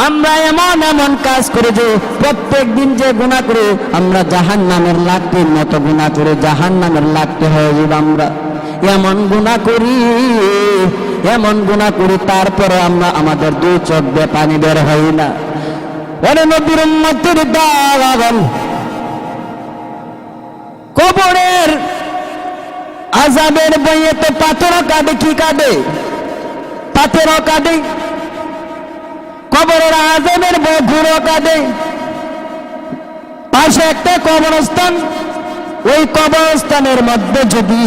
আমরা এমন এমন কাজ করে যে প্রত্যেক দিন যে গুনাহ করি আমরা জাহান্নামের লাকড়ির মতো গুনাহ করে জাহান্নামের লাকড়ি হয়ে যাব। আমরা এমন গুনাহ করি, এমন গুনাহ করি, তারপরে আমরা আমাদের দুই চোখ দিয়ে পানি বের হয় না। ওরে নবীর উম্মতের দল, কবরের আযাবের বইয়ে তো পাথরও কাঁদে, কি কাঁদে? পাথরও কাঁদে। কবরের আযাবের বই ঘুরো কাঁদে। পাশে একটা কবরস্থান, ওই কবরস্থানের মধ্যে যদি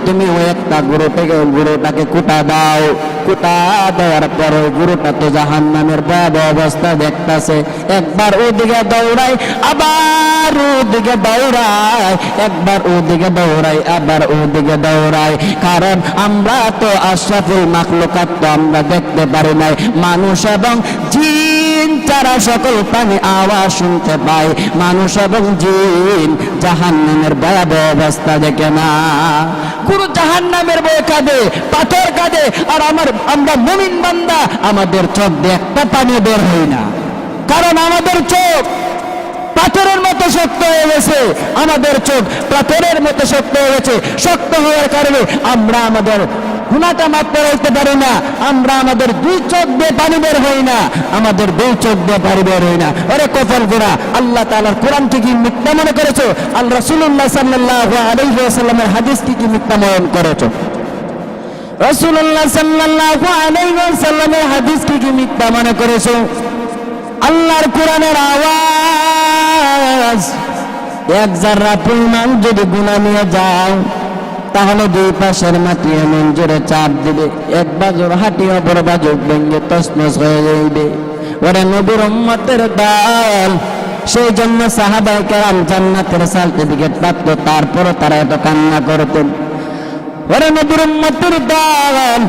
তুমি ওই একটা গরুটাকে কুটা দাও, কুটা দেওয়ার পর ওই গরুটা তো জাহান্নামের ভয়াবহ অবস্থা দেখতাছে, একবার ওদিকে দৌড়ায় আবার ওদিকে দৌড়ায়, একবার ওদিকে দৌড়ায় আবার ওদিকে দৌড়ায়। কারণ আমরা তো আশরাফুল মাখলুকাত, তো আমরা দেখতে পারি নাই। মানুষ এবং জিন যারা সকল প্রাণী আওয়াজ শুনতে পায়, মানুষ এবং জিন জাহান্নামের ভয়াবহ অবস্থা দেখে না। গুরু জাহান্নামের বয়ে কাঁদে, পাথর কাঁদে, আর আমরা মুমিন বান্দা আমাদের চোখ দিয়ে একটা পানি বের হয় না। কারণ আমাদের চোখ পাথরের মতো শক্ত হয়ে গেছে, আমাদের চোখ পাথরের মতো শক্ত হয়ে গেছে। শক্ত হওয়ার কারণে আমরা আমাদের গুনাহটা মাফ করতে পারি না। আমরা আমাদের দুই চোখ দিয়ে পানি বের হই না, আমাদের দুই চোখ দিয়ে পানি বের হই না। আরে কপাল গোরা, আল্লাহ তাআলার কোরআনকে কি মিথ্যা মনে করেছো? আল্লাহ রাসূলুল্লাহ সাল্লাল্লাহু আলাইহি ওয়াসাল্লামের হাদিসকে কি মিথ্যা মনে করেছো? রাসূলুল্লাহ সাল্লাল্লাহু আলাইহি ওয়াসাল্লামের হাদিসকে কি মিথ্যা মনে করেছো? আল্লাহর কোরআনের আওয়াজ এক যারা পরিমাণ যদি গুনাহ নিয়ে যাও তাহলে দুই পাশের মাটি এমন জোরে চাপ দিবে, এক বাজুর হাঁটি অপর বাজু ভেঙে তছনছ হয়ে যাইবে। ওরে নবীর উম্মতের দল, সেই জন্য সাহাবায়ে কেরাম জান্নাতের সার্টিফিকেট প্রাপ্ত, তারপরও তারা এত কান্না করতেন। ওরে নবীর উম্মতের দল,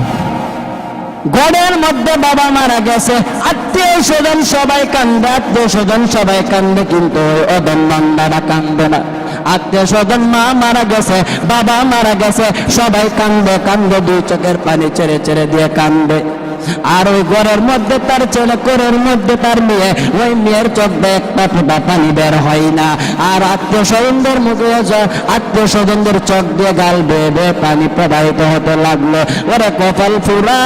ঘরের মধ্যে বাবা মারা গেছে, আত্মীয় স্বজন সবাই কান্দে, আত্মীয় স্বজন সবাই কান্দে, কিন্তু ওই অদম বান্দারা কান্দে না। আত্মীয় স্বজন মা মারা গেছে, বাবা মারা গেছে, সবাই কান্দে কান্দে দুই চোখের পানি ছেড়ে ছেড়ে দিয়ে কান্দে। আর ওই ঘরের মধ্যে তার ছেলে, ঘরের মধ্যে তার মেয়ে, ওই মেয়ের চোখ দিয়ে একটা ফোঁটা পানি বের হয় না। আর আত্মীয় স্বজনদের মুখে, আত্মীয় স্বজনদের চোখ দিয়ে গাল বেয়ে বেয়ে পানি প্রবাহিত হতে লাগলো। ওরে কপাল ফুরা,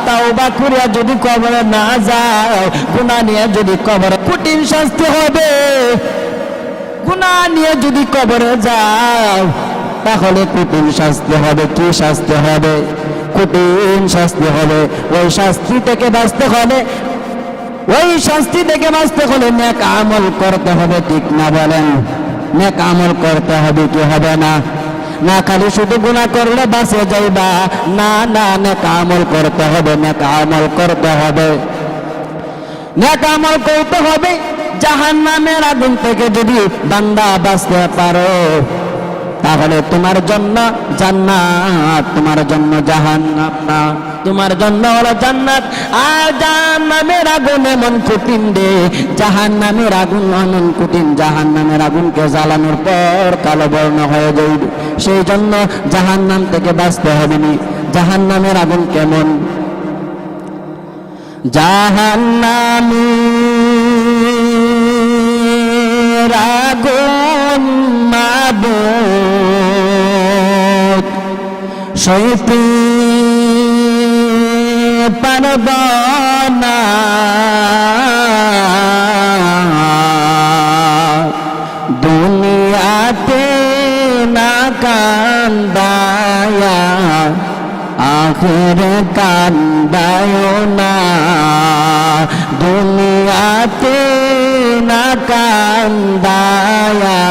তাওবা করিয়া যদি কবরে না যাও, গুনাহ নিয়ে যদি কবরে, কঠিন শাস্তি হবে। গুনাহ নিয়ে যদি কবরে যাও তাহলে কঠিন শাস্তি হবে। কি শাস্তি হবে? কঠিন শাস্তি হবে। ওই শাস্তি থেকে বাঁচতে হলে, ওই শাস্তি থেকে বাঁচতে হলে নেক আমল করতে হবে, ঠিক না বলেন? নেক আমল করতে হবে, কি হবে না? না খালি শুধু গুনাহ করলে বাঁচে যাইবা, না না, নেক আমল করতে হবে, নেক আমল করতে হবে, নেক আমল করতে হবে। জাহান্নামের আগুন থেকে যদি বান্দা বাঁচতে পারো তাহলে তোমার জন্য জান্নাত, তোমার জন্য জাহান্নাম না। তোমার জন্য হলো জান্নাত। আর জাহান্নামের আগুন এমন কঠিন রে, জাহান্নামের আগুন এমন কঠিন, জাহান্নামের আগুনকে জ্বালানোর পর কালো বর্ণ হয়ে যাইবে। সেই জন্য জাহান্নাম থেকে বাঁচতে হবে নি। জাহান্নামের আগুন কেমন? জাহান্নামের আগুন মাবুদ সইতে পারব না, দুনিয়াতে না কান্দায়া আখিরে কান্দায় না, দুনিয়াতে না কান্দায়া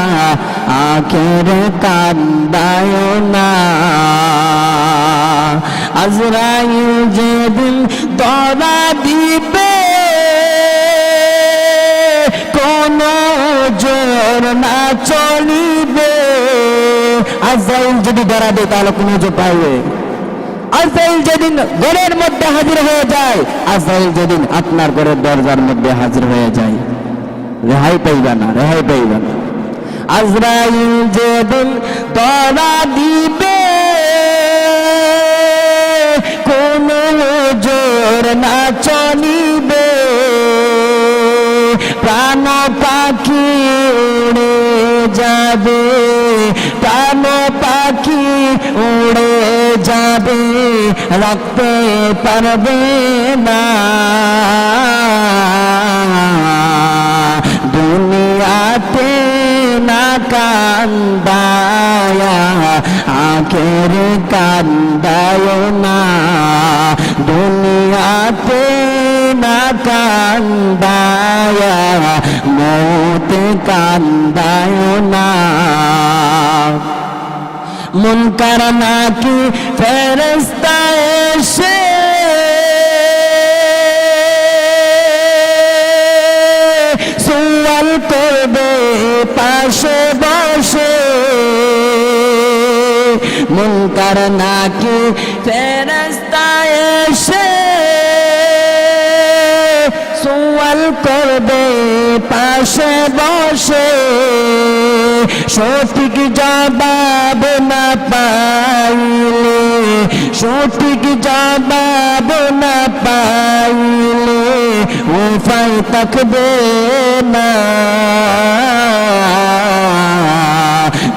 আখিরে কান্দায় না। আজরাইল যেদিন ধরা দিবে কোনো জোর না চলিবে। আজরাইল যদি ধরা দেয় তাহলে কোনো জোর পাইবে? আজরাইল যেদিন ঘরের মধ্যে হাজির হয়ে যায়, আজরাইল যেদিন আপনার ঘরের দরজার মধ্যে হাজির হয়ে যায়, রেহাই পাইবা না, রেহাই পাইবা না। আজরাইল যেদিন ধরা দিবে কোনো জোর না চলিবে, প্রাণ পাখি উড়ে যাবে, প্রাণ পাখি উড়ে যাবে, রাখতে পারবে না। দুনিয়াতে না কান্দায়া আখের কান্দায় না, দুনিয়াতে না কান্দায়া মৌতে কান্দায় না। মুনকার নাকি ফেরেশতা এসে সুয়াল করবে পাশে বসে, মুনকার নাকি ফেরেশতা এসে সুয়াল করবে পাশে বসে, সঠিক জবাব না পাইলে, সঠিক জবাব না পাইলে উপায় থাকবে না।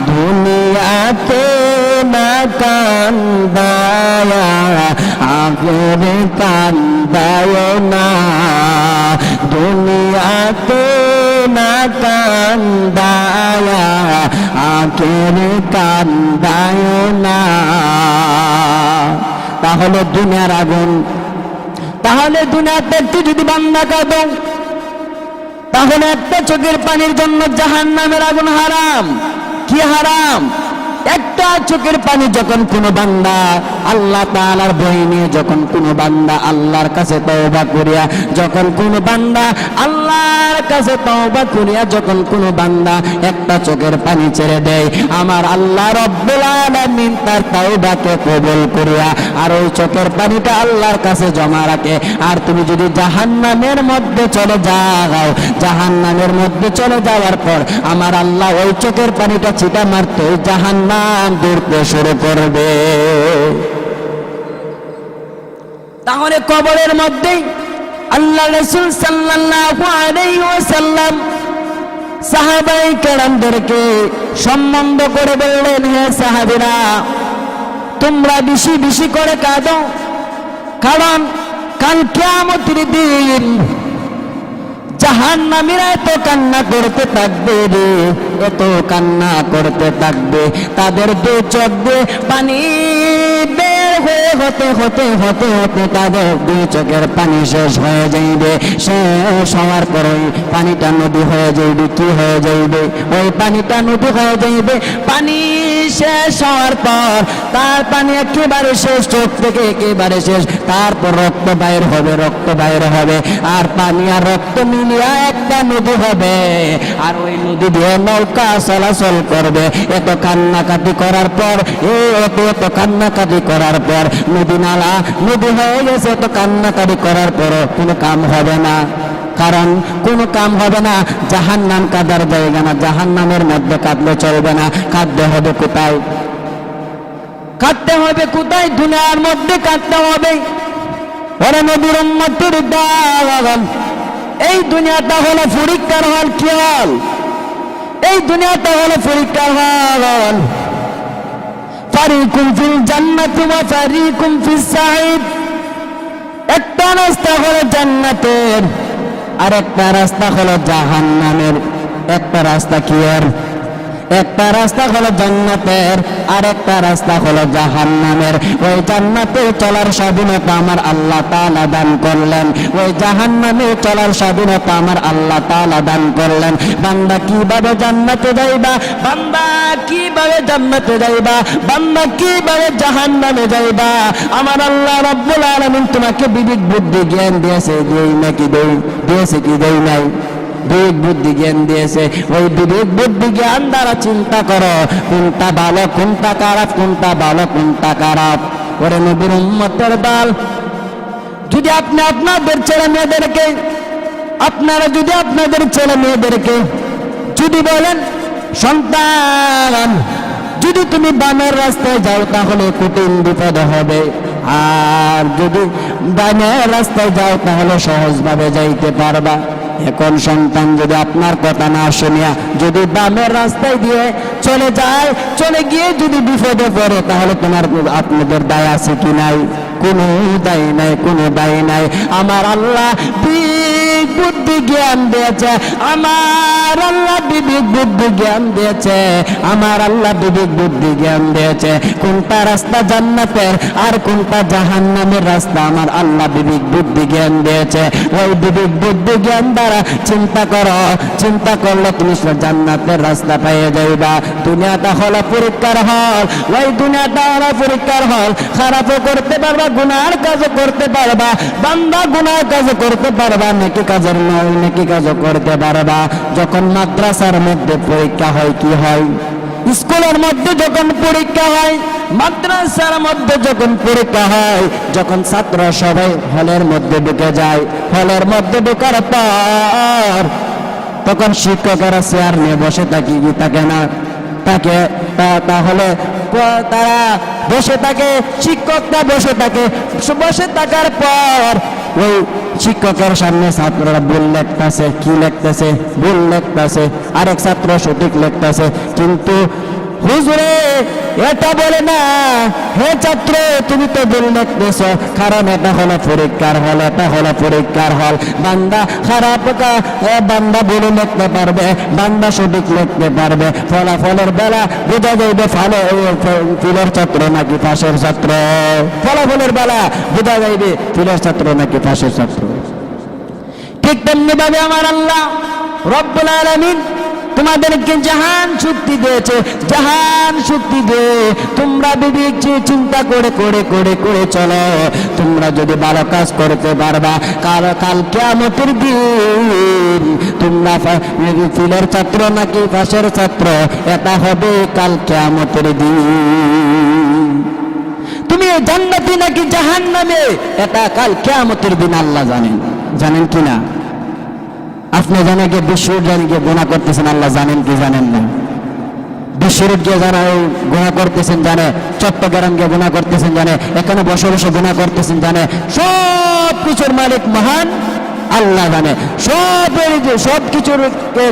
দুনিয়াতে না কান্দায়া আগের কান্দায় না, দুনিয়াতে না কান্দায়া আগের কান্দায় না। তাহলে দুনিয়ার আগুন, তাহলে দুনিয়াতে একটু যদি বান্দা কাঁদো তাহলে একটা চোখের পানির জন্য জাহান্নামের আগুন হারাম। কি হারাম? একটা চোখের পানি যখন কোনো বান্দা আল্লাহ তাআলার ভয় নিয়ে, যখন কোনো বান্দা আল্লাহর কাছে তওবা করিয়া, যখন কোনো বান্দা আল্লাহর কাছে তওবা করিয়া, যখন কোনো বান্দা একটা চোখের পানি ছেড়ে দেয়, আমার আল্লাহ রব্বুল আলামিন তার তওবাকে কবুল করিয়া আর ওই চোখের পানিটা আল্লাহর কাছে জমা রাখে। আর তুমি যদি জাহান্নামের মধ্যে চলে যাও, জাহান্নামের মধ্যে চলে যাওয়ার পর আমার আল্লাহ ওই চোখের পানিটা ছিটা মারতে জাহান্নাম দৌড়তে শুরু করবে। তাহলে কবরের মধ্যেই আল্লাহ রাসূল সাল্লাল্লাহু আলাইহি ওয়াসাল্লাম সাহাবায়ে কেরামদেরকে সম্মান করে বললেন, হে সাহাবীরা, তোমরা বেশি বেশি করে কাঁদো, কারণ কাল কিয়ামতের দিন জাহান্নামীরা এত কান্না করতে থাকবে রে, এত কান্না করতে থাকবে, তাদের দুই চোখ দিয়ে পানি বের হয়ে হতে হতে হতে হতে তাদের দুই চোখের পানি শেষ হয়ে যাইবে। শেষ হওয়ার পর ওই পানিটা নদী হয়ে যাইবে। কি হয়ে যাইবে? ওই পানিটা নদী হয়ে যাইবে। পানি শেষ হওয়ার পর তার পানি একেবারে শেষ, চোখ থেকে একেবারে শেষ। তারপর রক্ত বাইর হবে, রক্ত বাইর হবে, আর পানি আর রক্ত মিলিয়া একটা নদী হবে, আর ওই নদী দিয়ে নৌকা চলাচল করবে। এত কান্নাকাটি করার পর, এত কান্নাকাটি করার পর পর নদী নালা নদী হয়ে গেছে, তো কান্নাকারি করার পরও কোনো কাম হবে না। কারণ কোনো কাম হবে না, জাহান্নাম কাঁদার জায়গা না, জাহান্নামের মধ্যে কাঁদলে চলবে না। কাঁদতে হবে কোথায়? কাঁদতে হবে কোথায়? দুনিয়ার মধ্যে কাঁদতে হবে। ওরে নবীর উম্মতের দল, এই দুনিয়াটা হলো পরীক্ষার হল। কি হল? এই দুনিয়াটা হলো পরীক্ষার হল। ফারিকুম ফিল জান্নাতি ওয়া ফারিকুম ফিস সাঈদ। একটা রাস্তা হলো জান্নাতের, আর একটা রাস্তা হলো জাহান্নামের। একটা রাস্তা কি এর? একটা রাস্তা হলো জান্নাতের, আর একটা রাস্তা হলো জাহান্নামের। ওই জান্নাতে চলার স্বাধীনতা আমার আল্লাহ তাআলা দান করলেন, ওই জাহান্নামে চলার স্বাধীনতা আমার আল্লাহ তাআলা দান করলেন। বান্দা কিভাবে জান্নাতে যাইবা, বান্দা কিভাবে জান্নাতে যাইবা, বান্দা কিভাবে জাহান্নামে যাইবা, আমার আল্লাহ রাব্বুল আলামিন তোমাকে বিবেক বুদ্ধি জ্ঞান দিয়েছে, দেই নাকি দিয়েছে কি দেই নাই? বিবেক বুদ্ধি জ্ঞান দিয়েছে। ওই বিবেক বুদ্ধি জ্ঞান দ্বারা চিন্তা করো কোনটা ভালো কোনটা খারাপ, কোনটা ভালো কোনটা খারাপ। ওরে নবীর উম্মতের দল, যদি আপনি আপনাদের ছেলে মেয়েদেরকে, আপনারা যদি আপনাদের ছেলে মেয়েদেরকে যদি বলেন সন্তান, যদি তুমি বামের রাস্তায় যাও তাহলে কঠিন বিপদ হবে, আর যদি বামের রাস্তায় যাও তাহলে সহজভাবে যাইতে পারবা। এখন সন্তান যদি আপনার কথা না শুনিয়া যদি বামের রাস্তায় দিয়ে চলে যায়, চলে গিয়ে যদি বিপদে পড়ে, তাহলে তোমার আপনাদের দায় আছে কি নাই? কোনো দায় নাই, কোনো দায় নাই। আমার আল্লাহ বিবেক বুদ্ধি জ্ঞান দিয়েছে, আমার আল্লাহ বিবেক বুদ্ধি জ্ঞান দিয়েছে, আমার আল্লাহ বিবেক বুদ্ধি জ্ঞান দিয়েছে। কোনটা রাস্তা জান্নাতের আর কোনটা জাহান্নামের রাস্তা আমার আল্লাহ বিবেক বুদ্ধি জ্ঞান দিয়েছে। ওই বিবেক বুদ্ধি জ্ঞান দ্বারা চিন্তা করো, চিন্তা করলে তুমি জান্নাতের রাস্তা পেয়ে যাইবা। দুনিয়াটা হলো পরীক্ষার হল, ওই দুনিয়াটা হলো পরীক্ষার হল। খারাপও করতে পারবা, গুনার কাজও করতে পারবা। বান্দা গুনার কাজও করতে পারবা, নেকি কাজের নয় নেকি কাজও করতে পারবা। যখন মাদ্রাসার মধ্যে পরীক্ষা হয়, কি হয়? স্কুলের মধ্যে যখন পরীক্ষা হয়, মাদ্রাসার মধ্যে যখন পরীক্ষা হয়, যখন ছাত্র সবাই হলের মধ্যে ঢুকে যায়, হলের মধ্যে ঢোকার পর তখন শিক্ষকেরা চেয়ার নিয়ে বসে থাকে না, তাকে তাহলে তারা বসে থাকে, শিক্ষকরা বসে থাকে। বসে থাকার পর ওই শিক্ষকের সামনে ছাত্ররা ভুল লিখতেছে। কি লিখতেছে? ভুল লিখতেছে। আরেক ছাত্র সঠিক লিখতেছে, কিন্তু হুজুরে এটা বলে না, হে ছাত্র তুমি তো ভুল লিখতেছ, কারণ এটা হলো পরীক্ষার হল, এটা হলো পরীক্ষার হল। বান্দা খারাপ বান্দা ভুল লিখতে পারবে, বান্দা সঠিক লিখতে পারবে। ফলাফলের বেলা বোঝা যাইবে ফিলের ছাত্র নাকি পাশের ছাত্র। ফলাফলের বেলা বোঝা যাইবে ফিলের ছাত্র নাকি পাশের ছাত্র। ঠিক তেমনি ভাবে আমার আল্লাহ রব্বুল আলামিন তোমাদেরকে জাহান শক্তি দিয়েছে, জাহান শক্তি দিয়ে তোমরা বিবেক চিন্তা করে করে করে করে চলো। তোমরা যদি ভালো কাজ করতে পারবা, কাল কিয়ামতের দিন তোমরা ফিলের ছাত্র নাকি পাশের ছাত্র এটা হবে কাল কিয়ামতের দিন। তুমি জান্নাতি নাকি জাহান্নামে এটা কাল কিয়ামতের দিন আল্লাহ জানেন। জানেন কি না? আপনি জানেন কি বিশ্বরোড জানেন কি গুনাহ করতেছেন, আল্লাহ জানেন কি জানেন না? বিশ্বরোড গিয়ে যারা গুনাহ করতেছেন জানে, চট্টগ্রাম গিয়ে গুনাহ করতেছেন জানে, এখানে বসে বসে গুনাহ করতেছেন জানে। সব কিছুর মালিক মহান আল্লাহ জানে। সব কিছুর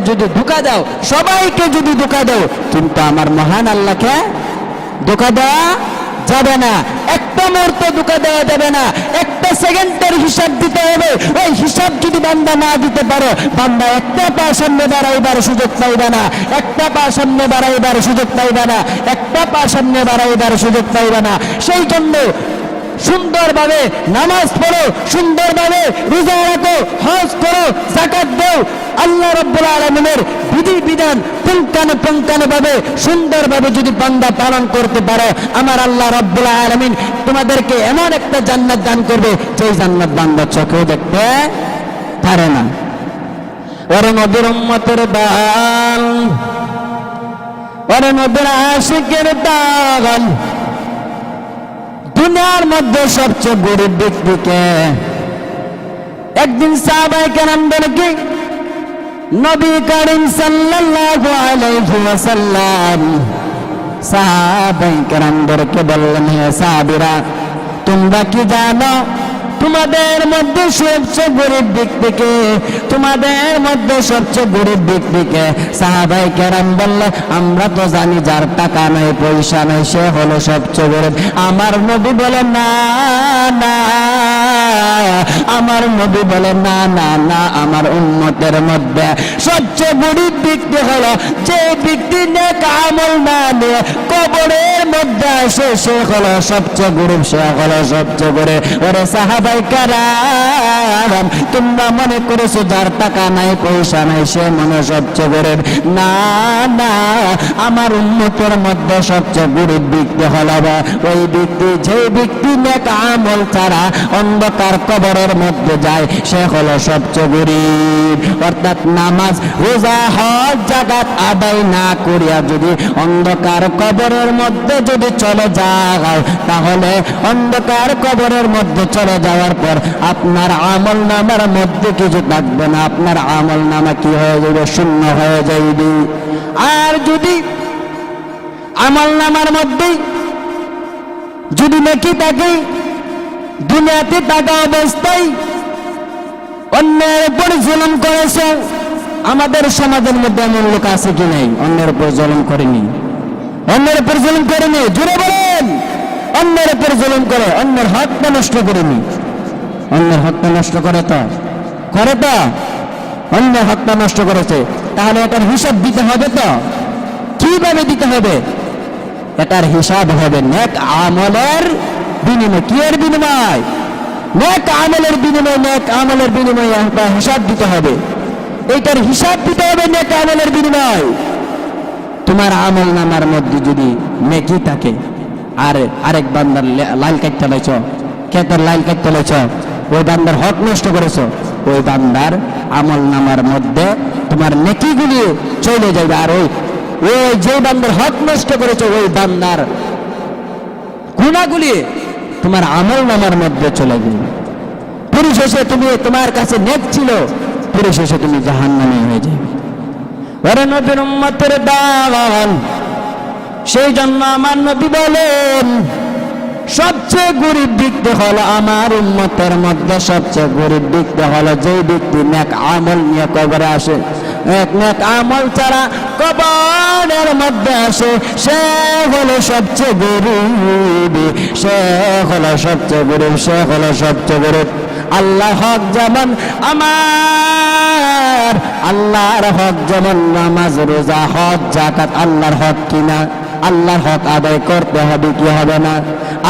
যদি ধোঁকা দাও, সবাইকে যদি ধোঁকা দাও, কিন্তু আমার মহান আল্লাহকে ধোঁকা দেওয়া যাবে না। একটা মুহূর্ত ধোঁকা দেওয়া যাবে না। একটা সেকেন্ডের হিসাব দিতে হবে। ওই হিসাব যদি বান্দা না দিতে পারো, বান্দা একটা পা সামনে বাড়াইবার সুযোগ পাইবে না, একটা পা সামনে বাড়াইবার সুযোগ পাইবে না, একটা পা সামনে বাড়াইবার সুযোগ পাইবে না। সেই জন্য সুন্দরভাবে নামাজ পড়ো, সুন্দরভাবে রোজা রাখো, হজ করো, যাকাত দাও। আল্লাহ রাব্বুল আলামিনের বিধি বিধান পুঙ্খানুপুঙ্খানুভাবে সুন্দরভাবে যদি বান্দা পালন করতে পারো, আমার আল্লাহ রাব্বুল আলামিন তোমাদেরকে এমন একটা জান্নাত দান করবে যে জান্নাত বান্দা চোখেও দেখতে পারে না। ওরে নবীর উম্মতের দল, ওরে নবীর আশিকের দল, দুনিয়ার মধ্যে সবচেয়ে গরিব ব্যক্তিকে একদিন সাহাবায়ে কেরামদেরকে নবী করিম সাল্লাল্লাহু আলাইহি ওয়াসাল্লাম সাহাবায়ে কেরামদেরকে বললেন, হে সাহাবীরা, তোমরা কি জানো তোমাদের মধ্যে সবচেয়ে গরিব ব্যক্তিকে? তোমাদের মধ্যে সবচেয়ে গরিব ব্যক্তিকে? সাহাবায়ে কেরাম বললেন, আমরা তো জানি যার টাকা নাই পয়সা নাই সে হলো সবচেয়ে গরিব। আমার নবী বলেন, না না, আমার নবী বলেন, না না না, আমার উম্মতের মধ্যে সবচেয়ে গরিব ব্যক্তি হলো যে ব্যক্তি নেক আমল না নিয়ে কবরের মধ্যে আসে, সে হলো সবচেয়ে গরিব, সে হলো সবচেয়ে গরিব। ওরে সাহাবায়ে কেরাম, তোমরা মনে করেছো যার টাকা নাই পয়সা নাই সে মনে সবচেয়ে গরিব? না না, আমার উম্মতের মধ্যে সবচেয়ে গরিব ব্যক্তি হলো ওই ব্যক্তি যে ব্যক্তি নেক আমল ছাড়া অন্ধকার কবরের মধ্যে যায়, সে হলো সবচেয়ে গরিব। অর্থাৎ নামাজ রোজা হজ যাকাত আদায় না করিয়া যদি অন্ধকার কবরের মধ্যে যদি চলে যাও, তাহলে অন্ধকার কবরের মধ্যে চলে যাওয়ার পর আপনার আমল নামার মধ্যে কিছু থাকবে না, আপনার আমল নামা কি হয়ে যাবে? শূন্য হয়ে যাইবে। আর যদি আমল নামার মধ্যে যদি নেকি থাকে, দুনিয়াতে থাকা অবস্থায় অন্যের উপর জুলুম করেছ, আমাদের সমাজের মধ্যে এমন লোক আছে কি নাই অন্যের উপর জুলুম করেনি? অন্যের উপর জুলুম করেনি, জুড়ে বলেন। অন্যের উপর জুলুম করে, অন্যের হকটা নষ্ট করেনি। অন্যের হকটা নষ্ট করে তো অন্যের হকটা নষ্ট করেছে, তাহলে এটার হিসাব দিতে হবে। তো কিভাবে দিতে হবে? এটার হিসাব হবে নেক আমলের বিনিময়। কি এর বিনিময়? নেক আমলের বিনিময়। নেক আমলের বিনিময়ে একটা হিসাব দিতে হবে। এইটার হিসাব দিতে হবে নেক আমলের বিনিময়। তোমার আমল নামার মধ্যে যদি নেকি থাকে, আর আরেক বান্দার লাইল কাটতে লাইছ, ক্ষেতের লাইল কাটতে লাইছ, ওই বান্দার হক নষ্ট করেছ, ওই বান্দার আমল নামার মধ্যে তোমার নেকিগুলি চলে যাবে। আর ওই যে বান্দার হক নষ্ট করেছ, ওই বান্দার গুনাহগুলি তোমার আমল নামার মধ্যে চলে যাবে। পরিশেষে তুমি, তোমার কাছে নেক ছিল, পরিশেষে তুমি জাহান্নামী হয়ে যাবে। ওরে নবীর উম্মতের দাওয়ান, সেই জন্য আমার নবী বলেন, সবচেয়ে গরিব ব্যক্তি হলো আমার উম্মতের মধ্যে সবচেয়ে গরিব ব্যক্তি হলো যে ব্যক্তি নেক আমল নিয়ে কবরে আসে। নেক আমল ছাড়া কবরের মধ্যে আসে, সে হলো সবচেয়ে গরিব, সে হলো সবচেয়ে গরিব, সে হলো সবচেয়ে গরিব। আল্লাহ হক যেমন আমার, আল্লাহর হক যেমন নামাজ রোজা হজ যাকাত আল্লাহর হক কিনা, আল্লাহর হক আদায় করতে হবে কি হবে না?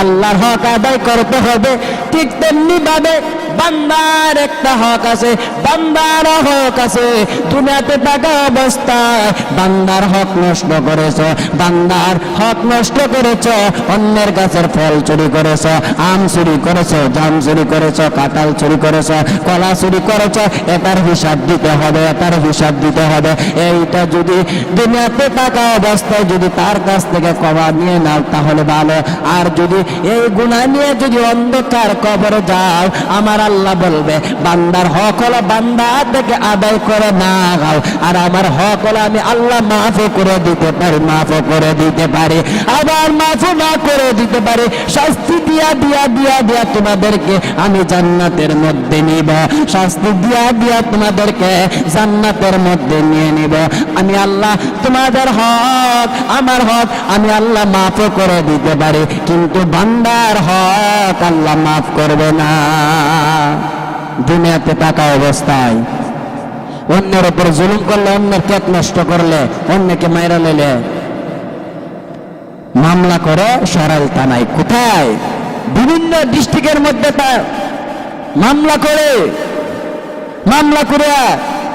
আল্লাহর হক আদায় করতে হবে। ঠিক তেমনি ভাবে বান্দার একটা হক আছে, বান্দার হক আছে। দুনিয়াতে থাকা অবস্থায় বান্দার হক নষ্ট করেছ, বান্দার হক নষ্ট করেছ, অন্যের গাছের ফল চুরি করেছ, আম চুরি করেছ, জাম চুরি করেছ, কাঁঠাল চুরি করেছ, কলা চুরি করেছ, এটার হিসাব দিতে হবে, এটার হিসাব দিতে হবে। এইটা যদি দুনিয়াতে থাকা অবস্থায় যদি তার কাছ থেকে ক্ষমা নিয়ে নাও তাহলে ভালো। আর যদি এই গুনাহ নিয়ে যদি অন্ধকার কবরে যাও, আমার আল্লাহ বলবে বান্দার হক হলো বান্দা থেকে আদায় করে নাও, আর আমার হক হলো আমি আল্লাহ মাফ করে দিতে পারি, মাফ করে দিতে পারি, আবার মাফ না করে দিতে পারি। শাস্তি দিয়া দিয়া দিয়া দিয়া তোমাদেরকে আমি জান্নাতের মধ্যে নিব, শাস্তি দিয়া দিয়া তোমাদেরকে জান্নাতের মধ্যে নিয়ে নিব। আমি আল্লাহ তোমাদের হক, আমার হক আমি আল্লাহ মাফ করে দিতে পারি, কিন্তু বান্দার হক আল্লাহ মাফ করবে না। দুনিয়াতে থাকা অবস্থায় অন্যের উপর জুলুম করলে, অন্যের ক্ষেত নষ্ট করলে, অন্যকে মাইরা লইলে মামলা করে সরাইল থানায়। কোথায়? বিভিন্ন ডিস্ট্রিক্টের মধ্যে তার মামলা করে, মামলা করে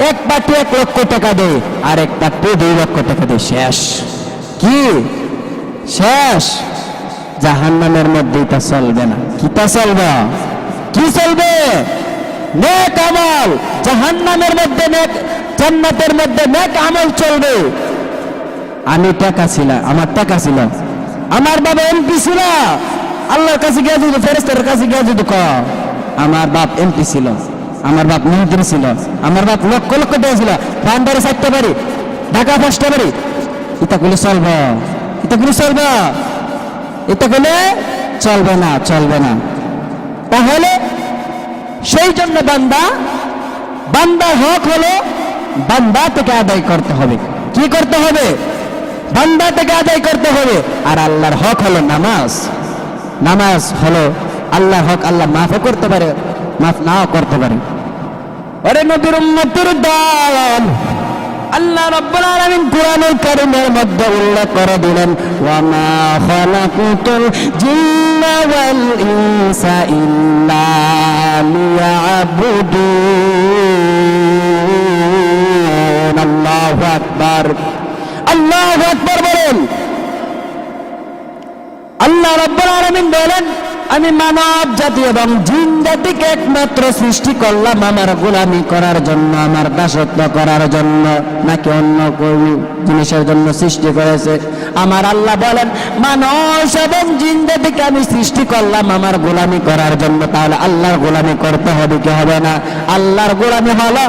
এক পার্টি 1 লক্ষ টাকা দেয়, আর এক পার্টি 2 লক্ষ টাকা দেয়। শেষ কি? শেষ। জাহান্নামের মধ্যে তা চলবে না। কি তা চলবে? কি চলবে? নেক আমল। জাহান্নামের মধ্যে নেক, জান্নাতের মধ্যে নেক আমল চলবে। আমি টাকা ছিল, আমার টাকা ছিল, আমার বাবা এমপি ছিল, আল্লাহর কাছে গিয়ে যদি ফেরেশতার কাছে গিয়ে যদি ক আমার বাপ এমপি ছিল, আমার বাপ মন্ত্রী ছিল, আমার বাপ লক্ষ লক্ষ টাকা ছিল, পান্ডারে 4টা বাড়ি, ঢাকা 5টা বাড়ি, এটা করলে চলবে? এটা করলে চলবে? এটা করলে চলবে না, চলবে না। তাহলে সেই জন্য বান্দার হক হলো বান্দা থেকে আদায় করতে হবে। কি করতে হবে? বান্দা থেকে আদায় করতে হবে। আর আল্লাহর হক হলো নামাজ। নামাজ হলো আল্লাহর হক। আল্লাহ মাফও করতে পারে, মাফ নাও করতে পারে। ওরে নবীর উম্মতের দল, আল্লাহ রাব্বুল আলামিন কোরআনুল কারীমের মধ্যে উল্লেখ করে দিলেন, ওয়া মা খালাকুতুল জিন্না ওয়াল ইনসা ইল্লা লিয়াবুদুন। আল্লাহু আকবার, আল্লাহু আকবার বলেন। আল্লাহ রাব্বুল আলামিন বলেন, আমি মানব জাতি এবং জিন জাতিকে একমাত্র সৃষ্টি করলাম আমার গোলামি করার জন্য, আমার দাসত্ব করার জন্য, নাকি অন্য কোন জিনিসের জন্য সৃষ্টি করেছে? আমার আল্লাহ বলেন, মানুষ এবং জিন জাতিকে আমি সৃষ্টি করলাম আমার গোলামি করার জন্য। তাহলে আল্লাহর গোলামি করতে হবে কি হবে না? আল্লাহর গোলামি হলো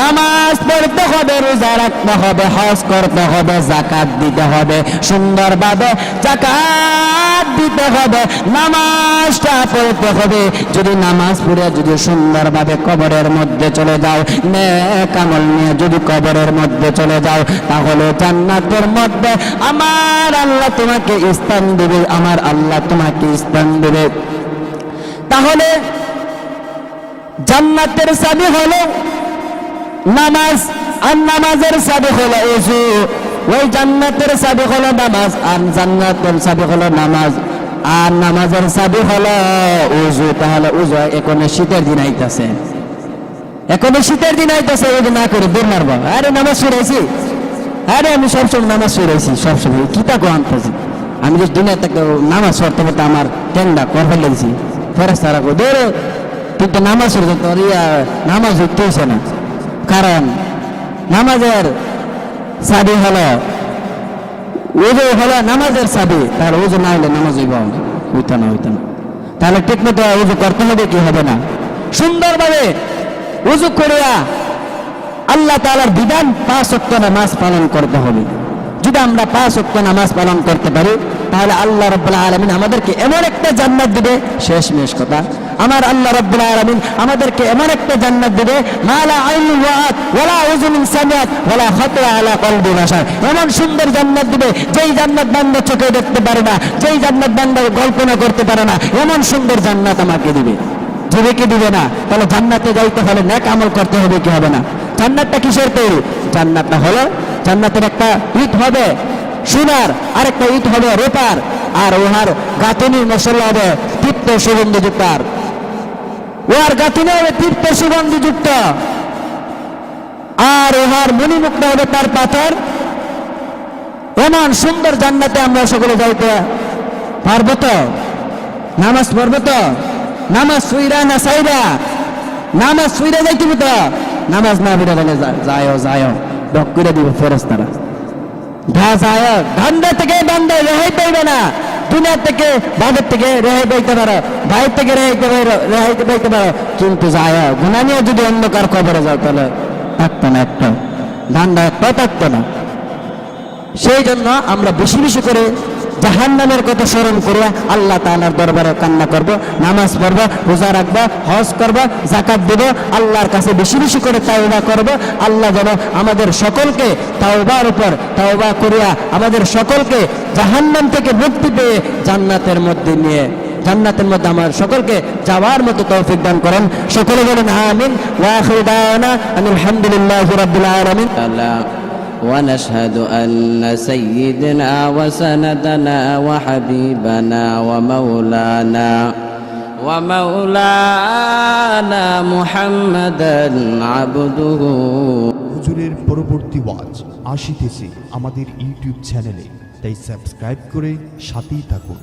নামাজ পড়তে হবে, রোজা রাখতে হবে, হজ করতে হবে, যাকাত দিতে হবে, সুন্দরভাবে যাকাত দিতে হবে, নামাজটা পড়তে হবে। যদি নামাজ পড়ে যদি সুন্দরভাবে কবরের মধ্যে চলে যাও, নেক আমল নিয়ে যদি কবরের মধ্যে চলে যাও, তাহলে জান্নাতের মধ্যে আমার আল্লাহ তোমাকে স্থান দেবে, আমার আল্লাহ তোমাকে স্থান দেবে। তাহলে জান্নাতের চাবি হলো নামাজ, আর নামাজের চাবি হলো ওযু। ওই জান্নাতের চাবি হলো নামাজ, আর জান্নাতের চাবি হলো নামাজ, আর নামাজের চাবি হলো ওযু। তাহলে ওযু এখন শীতের দিন আইতাছে, এখন শীতের দিন আইতাছে, ওই না করে দূর মারবো। আরে নামাজ পড়াইছি, আরে আমি সবসময় নামাজ পড়াইছি, সবসময় কিতা গো আনতেছি। আমি যে দিনে নামাজ পড়তে পড়তে আমার টেন্ডা কর ফেলে দিছি। ফেরেশতারা কই দৌড়ো, তুই তো নামাজ পড়ছো, তোর নামাজ হইতে হইছে না। কারণ নামাজের চাবি হলো ওযু, হলো নামাজের চাবি। তাহলে ওযু না হলে নামাজ হইব হইতো না, হইতো না। তাহলে ঠিক মতো ওযু করতে হবে কি হবে না? সুন্দরভাবে ওযু করিয়া আল্লাহ তাআলার বিধান 5 ওয়াক্ত নামাজ পালন করতে হবে। যদি আমরা 5 ওয়াক্ত নামাজ পালন করতে পারি, তাহলে আল্লাহ রাব্বুল আলামিন আমাদেরকে এমন একটা জান্নাত দিবে, শেষমেশ কথা, আমার আল্লাহ রাব্বুল আলামিন আমাদেরকে এমন একটা জান্নাত দিবে, মালা আইনুন রাআত ওয়ালা উযুনুন সামিআত ওয়ালা খাতা আলা কলবি বাশার। এমন সুন্দর জান্নাত দিবে, যেই জান্নাত বান্দা চোখে দেখতে পারে না, যেই জান্নাত বান্দা কল্পনা করতে পারে না, এমন সুন্দর জান্নাত আমাকে দিবে। দিবে কি দিবে না? তাহলে জান্নাতে যাইতে হলে নেক আমল করতে হবে কি হবে না? জান্নাতটা কিসের তৈরি? জান্নাতটা হলো, জান্নাতের একটা ইট হবে সোনার, আর একটা ইট হবে রূপার, আর ওহার গাঁথনি মশলা হবে তৃপ্ত সুগন্ধিযুক্ত, ওহার গাঁথনি হবে তৃপ্ত সুগন্ধিযুক্ত, আর ওহার মণিমুক্ত হবে তার পাথর। এমন সুন্দর জান্নাতে আমরা সকলে যাইতে পারবো তো? নামাজ পড়বো তো? নামাজ সুইরা না সাইরা? নামাজ সুইরা যাইতে তো? নামাজ না বিড়া গেলে যায় ডক করে দিবে ফেরেশতারা। ধান্দা থেকে বান্দা রেহাই পাইবে না, দুনিয়া থেকে বাদের থেকে রেহাই পাইতে পারো, ভাইয়ের থেকে রেহাই পাইতে পারো, কিন্তু যায় গুনাহ নিয়ে যদি অন্ধকার কবরে যাও, তাহলে থাকতো না, একটা ধান্দা একটাও থাকতো না। সেই জন্য আমরা বেশি বেশি করে জাহান্নামের কথা স্মরণ করে আল্লাহ তাআলার দরবারে কান্না করব, নামাজ পড়ব, রোজা রাখব, হজ করব, যাকাত দেব, আল্লাহর কাছে বেশি বেশি করে তাওবা করব। আল্লাহ যেন আমাদের সকলকে তাওবার উপর তাওবা করিয়া আমাদের সকলকে জাহান্নাম থেকে মুক্তি পেয়ে জান্নাতের মধ্যে নিয়ে, জান্নাতের মধ্যে আমার সকলকে যাওয়ার মতো তৌফিক দান করেন। সকলে বলেন আমিন। ওয়া আখিরু দাওয়ানা আলহামদুলিল্লাহি রাব্বিল আলামিন। ونشهد أن سيدنا وسندنا وحبيبنا ومولانا محمدا عبده। হুজুরের পরবর্তী ওয়াজ আসিতেছে আমাদের ইউটিউব চ্যানেলে, তাই সাবস্ক্রাইব করে সাথেই থাকুন।